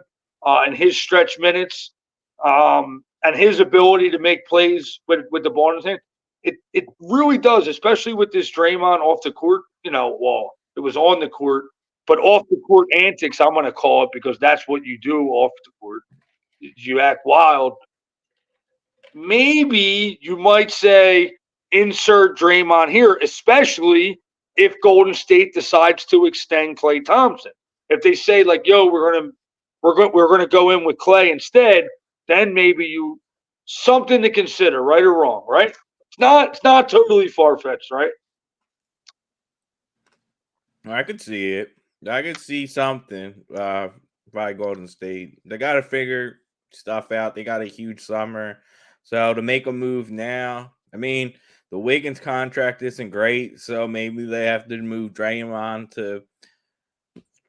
in his stretch minutes and his ability to make plays with the ball in his hand. It really does, especially with this Draymond off the court. Well, it was on the court, but off the court antics, I'm going to call it because that's what you do off the court. You act wild. Maybe you might say insert Draymond here, especially if Golden State decides to extend Klay Thompson. If they say like, "Yo, we're gonna go in with Klay instead," then maybe something to consider, right or wrong, right? It's not totally far fetched, right? I could see it. I could see something by Golden State. They got to figure stuff out. They got a huge summer. So to make a move now, I mean, the Wiggins contract isn't great, so maybe they have to move Draymond to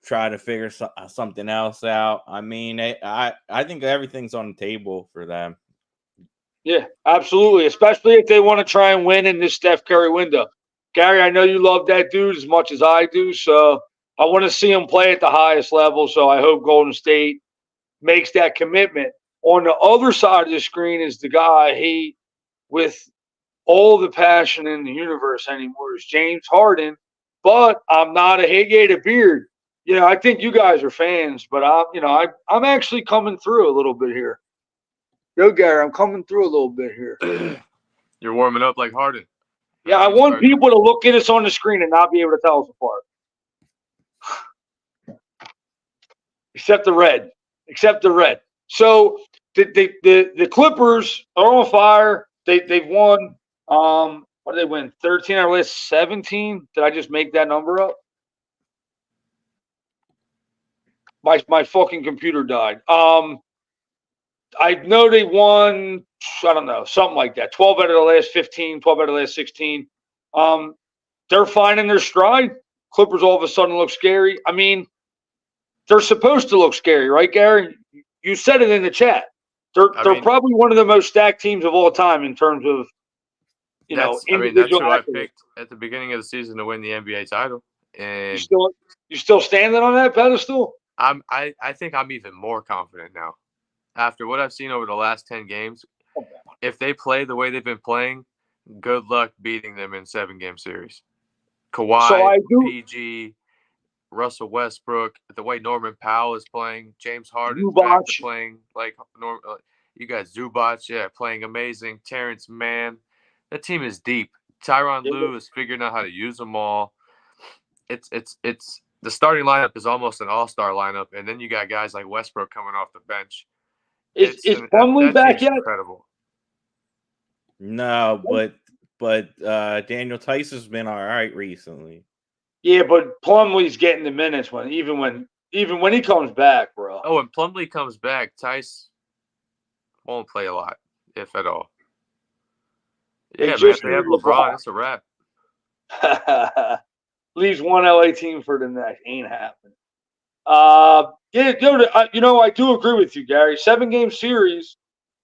try to figure something else out. I mean, I think everything's on the table for them. Yeah, absolutely. Especially if they want to try and win in this Steph Curry window. Gary, I know you love that dude as much as I do, so I want to see him play at the highest level. So I hope Golden State makes that commitment. On the other side of the screen is the guy I hate with all the passion in the universe anymore is James Harden. But I'm not a hated beard. I think you guys are fans, but I'm actually coming through a little bit here. Yo, Gary, I'm coming through a little bit here. You're warming up like Harden. Yeah, I want people to look at us on the screen and not be able to tell us apart. Except the red. So the Clippers are on fire. They've won. What did they win? 13 out of last 17? Did I just make that number up? My fucking computer died. I know they won, I don't know, something like that. 12 out of the last 15, 12 out of the last 16. They're finding their stride. Clippers all of a sudden look scary. I mean, they're supposed to look scary, right, Gary? You said it in the chat. They're probably one of the most stacked teams of all time in terms of, that's individual who I accolades. picked at the beginning of the season to win the NBA title. And You still standing on that pedestal? I think I'm even more confident now. After what I've seen over the last 10 games, if they play the way they've been playing, good luck beating them in 7-game series. Kawhi, PG, Russell Westbrook, the way Norman Powell is playing, James Harden's back to playing like you got Zubac, playing amazing. Terrence Mann, that team is deep. Tyronn Lue is figuring out how to use them all. It's the starting lineup is almost an all-star lineup, and then you got guys like Westbrook coming off the bench. Is Plumlee back yet? Incredible. No, but Daniel Tyson's been all right recently. Yeah, but Plumlee's getting the minutes even when he comes back, bro. Oh, when Plumlee comes back, Tice won't play a lot, if at all. Yeah, man, if they have LeBron, it's a wrap. Leaves one LA team for the next. Ain't happening. I do agree with you, Gary. 7-game series,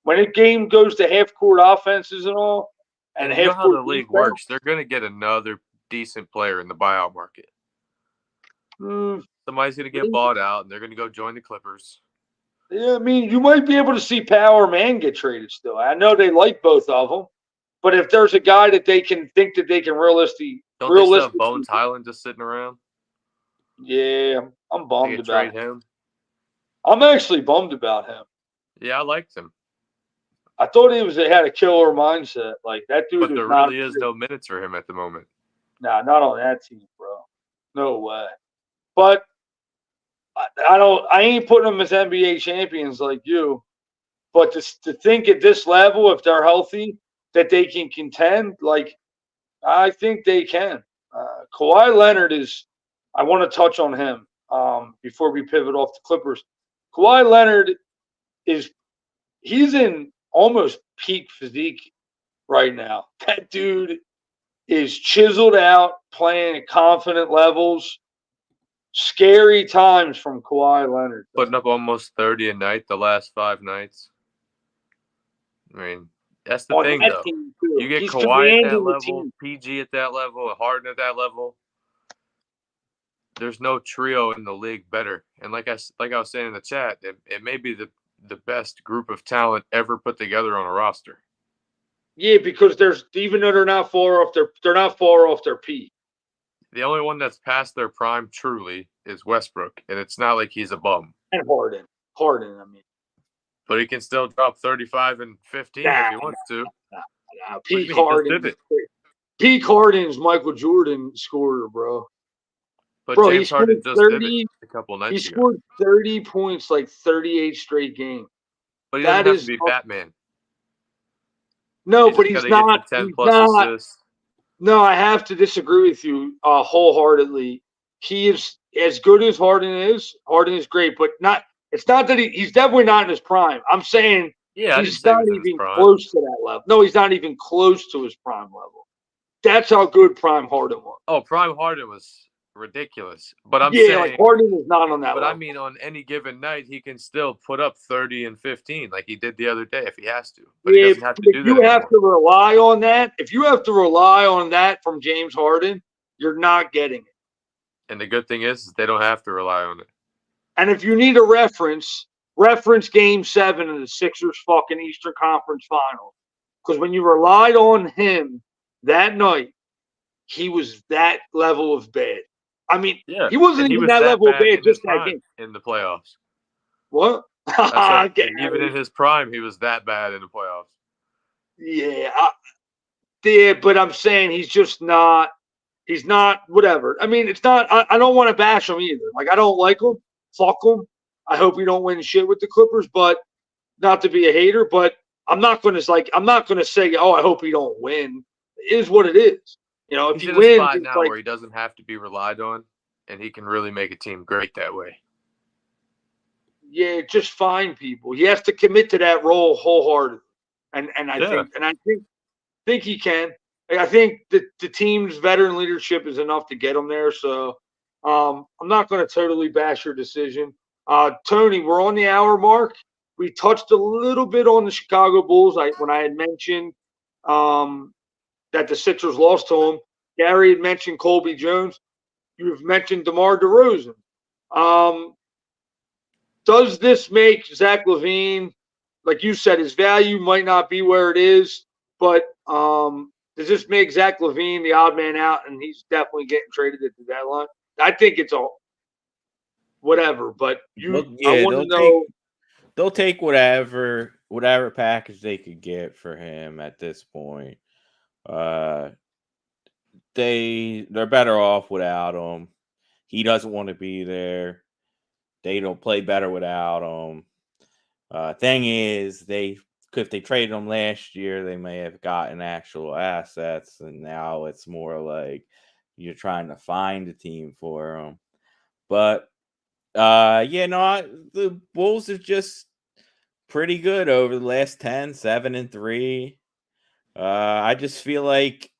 when a game goes to half-court offenses and all, and you know how the league works, they're going to get another decent player in the buyout market. Somebody's going to get bought out, and they're going to go join the Clippers. Yeah, I mean, you might be able to see Power Man get traded still. I know they like both of them, but if there's a guy that they can think that they can realistically they still have Bones Highland just sitting around? Yeah, I'm bummed about him. I'm actually bummed about him. Yeah, I liked him. I thought he had a killer mindset. Like that dude. But there really is no minutes for him at the moment. Nah, not on that team, bro. No way. But I ain't putting them as NBA champions like you. But to think at this level, if they're healthy, that they can contend, like I think they can. Kawhi Leonard is. I want to touch on him before we pivot off the Clippers. Kawhi Leonard he's in almost peak physique right now. That dude is chiseled out, playing at confident levels. Scary times from Kawhi Leonard. Putting up almost 30 a night the last 5 nights. I mean, that's the thing, though. You get Kawhi at that level, PG at that level, Harden at that level. There's no trio in the league better. And like I was saying in the chat, it may be the best group of talent ever put together on a roster. Yeah, because even though they're not far off their peak. The only one that's past their prime truly is Westbrook, and it's not like he's a bum. And Harden, I mean. But he can still drop 35 and 15 if he wants to. Peak Harden's Michael Jordan scorer, bro. But bro, James Harden just did it a couple nights ago. He scored 30 points like 38 straight games. But he doesn't have to be Batman. No, but he's not. 10 plus assists. No, I have to disagree with you wholeheartedly. He is as good as Harden is. Harden is great, but not. It's not that he's definitely not in his prime. I'm saying he's not even close to that level. No, he's not even close to his prime level. That's how good prime Harden was. Oh, prime Harden was ridiculous. But I'm saying like Harden is not on that level. But I mean, on any given night, he can still put up 30 and 15 like he did the other day if he has to. But he doesn't have to do that. You have to rely on that. If you have to rely on that from James Harden, you're not getting it. And the good thing is they don't have to rely on it. And if you need a reference Game 7 of the Sixers fucking Eastern Conference Finals. Because when you relied on him that night, he was that level of bad. I mean, he wasn't even that level of bad just that game. In the playoffs. What? Even in his prime, he was that bad in the playoffs. Yeah, but I'm saying he's just not. He's not whatever. I mean, it's not. I don't want to bash him either. Like I don't like him. Fuck him. I hope we don't win shit with the Clippers, but not to be a hater. But I'm not going to I'm not going to say, oh, I hope he don't win. It is what it is. You know, if he's he in wins, a spot now where he doesn't have to be relied on, and he can really make a team great that way. Yeah, just find people. He has to commit to that role wholeheartedly, and I Yeah. think he can. I think that the team's veteran leadership is enough to get him there. So I'm not going to totally bash your decision. Tony, we're on the hour mark. We touched a little bit on the Chicago Bulls. When I had mentioned um, that the Sixers lost to him. Gary had mentioned Colby Jones. You've mentioned DeMar DeRozan. Um, does this make Zach LaVine, like you said, his value might not be where it is, but does this make Zach LaVine the odd man out, and he's definitely getting traded at the deadline? I think it's all whatever, but I Yeah, want to know. they'll take whatever package they could get for him at this point. Uh, they're better off without him. He doesn't want to be there. They don't play better without him. Thing is, if they traded him last year, they may have gotten actual assets, and now it's more like you're trying to find a team for him. But the Bulls are just pretty good over the last 10, 7-3. I just feel like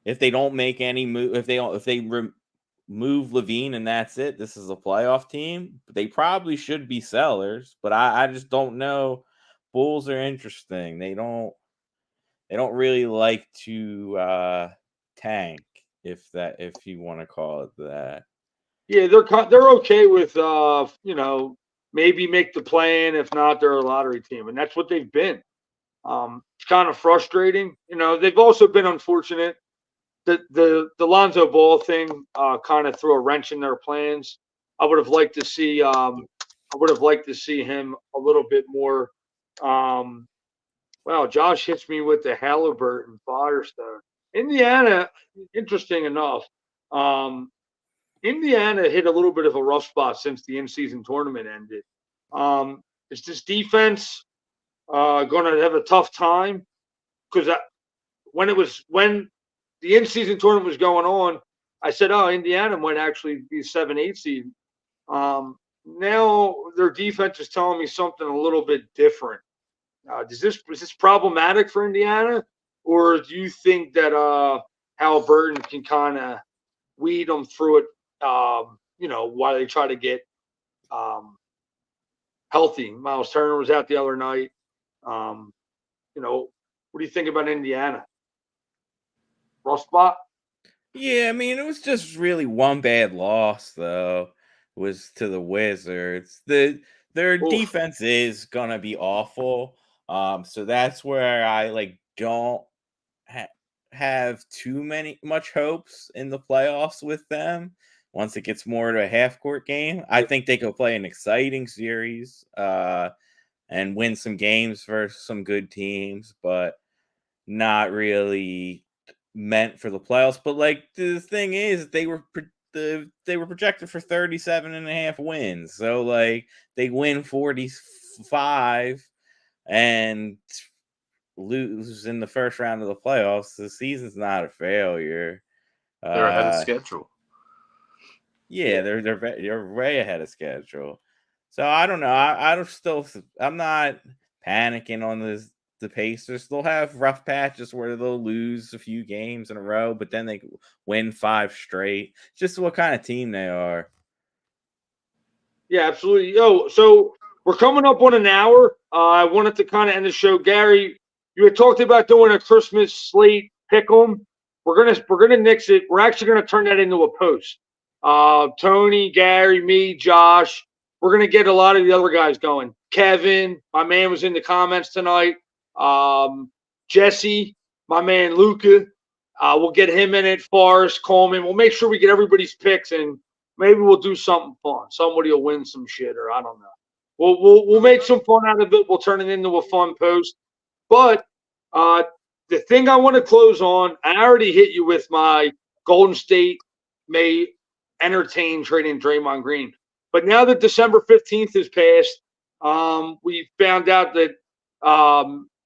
if they don't make any move, if they remove Levine and that's it, this is a playoff team. They probably should be sellers, but I just don't know. Bulls are interesting. They don't really like to tank, if you want to call it that. Yeah, they're okay with maybe make the play-in. If not, they're a lottery team, and that's what they've been. It's kind of frustrating. They've also been unfortunate. The Lonzo Ball thing kind of threw a wrench in their plans. I would have liked to see him a little bit more. Wow, Josh hits me with the Halliburton Firestone. Indiana, interesting enough. Um, Indiana hit a little bit of a rough spot since the in-season tournament ended. Is this defense going to have a tough time? Because when the in-season tournament was going on, I said, "Oh, Indiana might actually be 7-8 seed." Now their defense is telling me something a little bit different. Is this problematic for Indiana, or do you think that Halliburton can kind of weed them through it? While they try to get um, healthy. Miles Turner was out the other night. Um, what do you think about Indiana? Rough spot? Yeah, I mean, it was just really one bad loss, though. Was to the Wizards. Their Oof. defense is gonna be awful. So that's where I don't ha- have too much hopes in the playoffs with them. Once it gets more to a half court game, I think they could play an exciting series and win some games for some good teams, but not really meant for the playoffs. But the thing is, they were projected for 37.5 wins. So they win 45 and lose in the first round of the playoffs. The season's not a failure. They're ahead of schedule. Yeah, they're way ahead of schedule. So I don't know. I'm not panicking on the Pacers. They'll have rough patches where they'll lose a few games in a row, but then they win 5 straight. Just what kind of team they are. Yeah, absolutely. So we're coming up on an hour. I wanted to kind of end the show. Gary, you had talked about doing a Christmas slate pick 'em. We're gonna nix it. We're actually gonna turn that into a post. Tony, Gary, me, Josh. We're gonna get a lot of the other guys going. Kevin, my man, was in the comments tonight. Jesse, my man, Luca. We'll get him in it. Forrest, Coleman. We'll make sure we get everybody's picks, and maybe we'll do something fun. Somebody will win some shit, or I don't know. We'll make some fun out of it. We'll turn it into a fun post. But uh, the thing I want to close on, I already hit you with my Golden State may entertain trading Draymond Green. But now that December 15th has passed, we found out that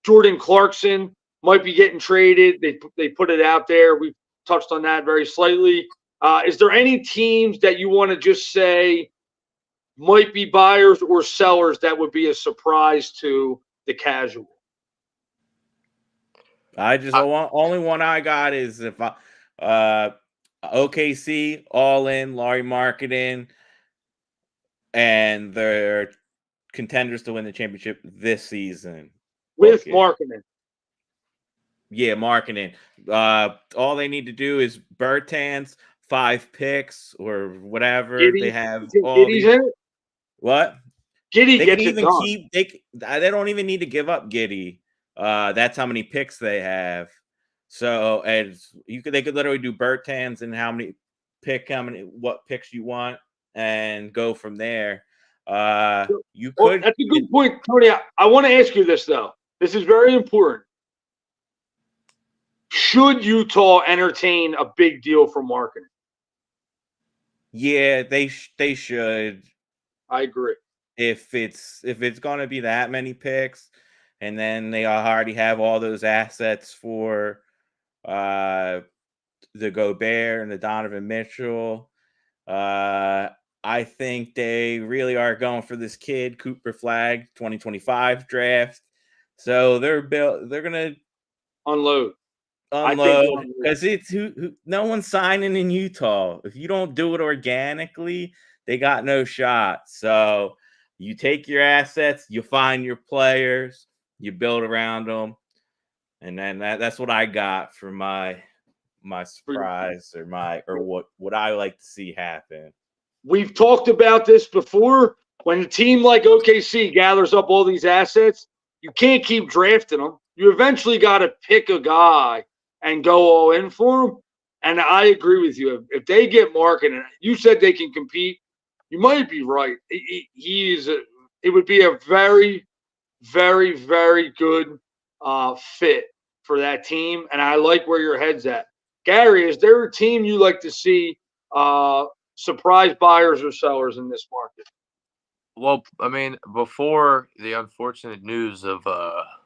Jordan Clarkson might be getting traded. They put it out there. We've touched on that very slightly. Is there any teams that you want to just say might be buyers or sellers that would be a surprise to the casual? Only one I got is if OKC all in, Laurie Marketing, and they're contenders to win the championship this season. With marketing. Yeah, marketing. All they need to do is Bertans, 5 picks or whatever. Giddy, they have all Giddy's these. in it? What? Giddy They gets can it even done. keep they don't even need to give up Giddy. That's how many picks they have. So they could literally do Bertans and what picks you want and go from there. You could. That's a good point, Tony. I want to ask you this though. This is very important. Should Utah entertain a big deal for marketing? Yeah, they should. I agree. If it's going to be that many picks, and then they already have all those assets for the Gobert and the Donovan Mitchell, I think they really are going for this kid Cooper Flag 2025 draft. So they're gonna unload because it's no one's signing in Utah. If you don't do it organically, they got no shot. So you take your assets, you find your players, you build around them, and then that's what I got for my surprise or what I like to see happen. We've talked about this before. When a team like OKC gathers up all these assets, you can't keep drafting them. You eventually got to pick a guy and go all in for him. And I agree with you. If they get marketing, you said they can compete. You might be right. It would be a very, very, very good fit for that team. And I like where your head's at. Gary, is there a team you like to see surprise buyers or sellers in this market? Well, I mean, before the unfortunate news of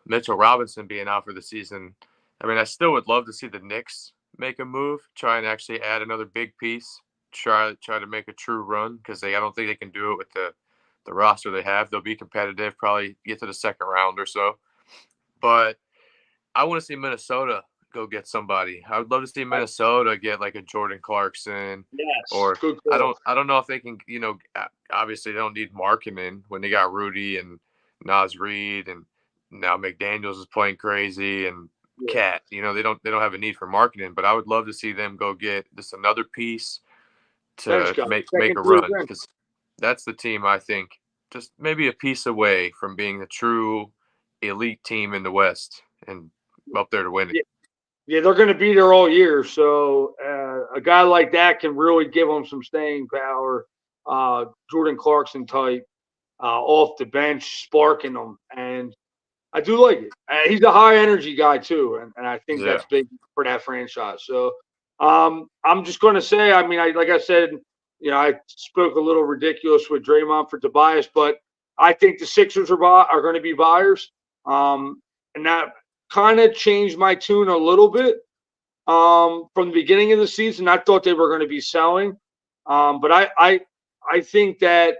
Mitchell Robinson being out for the season, I mean, I still would love to see the Knicks make a move, try and actually add another big piece, try to make a true run, because I don't think they can do it with the roster they have. They'll be competitive, probably get to the second round or so. But I want to see Minnesota go get somebody. I would love to see Minnesota get like a Jordan Clarkson. Yes, or good call. I don't know if they can, obviously they don't need Markkanen when they got Rudy and Naz Reid, and now McDaniels is playing crazy, and Cat. They don't have a need for Markkanen, but I would love to see them go get just another piece to make a run, because that's the team I think just maybe a piece away from being the true elite team in the West and up there to win it. Yeah, they're going to be there all year. So a guy like that can really give them some staying power. Jordan Clarkson type off the bench, sparking them. And I do like it. He's a high energy guy too. And I think that's big for that franchise. So I'm just going to say, I mean, like I said, I spoke a little ridiculous with Draymond for Tobias, but I think the Sixers are going to be buyers. And that kind of changed my tune a little bit from the beginning of the season. I thought they were going to be selling, but I think that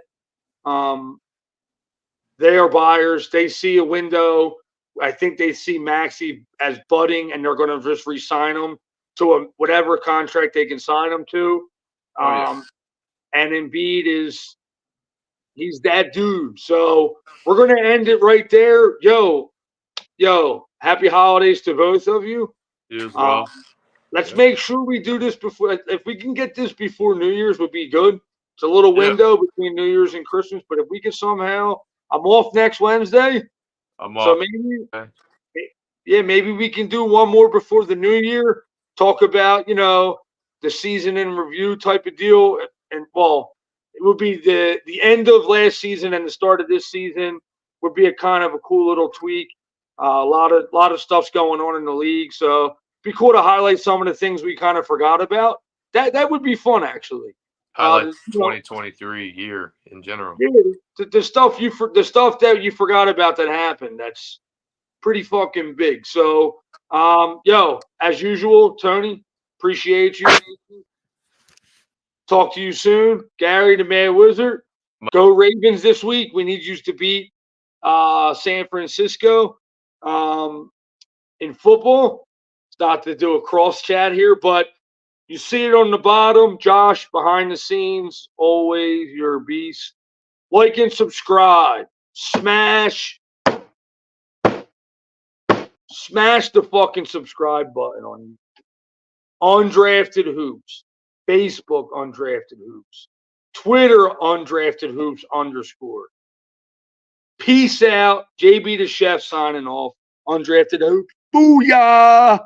they are buyers. They see a window. I think they see Maxey as budding, and they're going to just re-sign him to whatever contract they can sign him to. And Embiid he's that dude. So we're going to end it right there. Yo, happy holidays to both of you. You as well. Let's make sure we do this before. If we can get this before New Year's, would be good. It's a little window between New Year's and Christmas, but if we can somehow, I'm off next Wednesday. I'm off. So maybe we can do one more before the New Year. Talk about the season in review type of deal, and well, it would be the end of last season and the start of this season would be a kind of a cool little tweak. A lot of stuff's going on in the league, so it'd be cool to highlight some of the things we kind of forgot about. That would be fun, actually. Highlight 2023 year in general. Yeah, the stuff that you forgot about that happened. That's pretty fucking big. So, as usual, Tony, appreciate you. Talk to you soon, Gary the Mad Wizard. Go Ravens this week. We need you to beat San Francisco in football. It's not to do a cross chat here, but you see it on the bottom. Josh, behind the scenes, always you're a beast. Like and subscribe. Smash the fucking subscribe button on Undrafted Hoops. Facebook Undrafted Hoops. Twitter Undrafted Hoops _ Peace out. JB the Chef signing off. Undrafted Hoops. Booyah!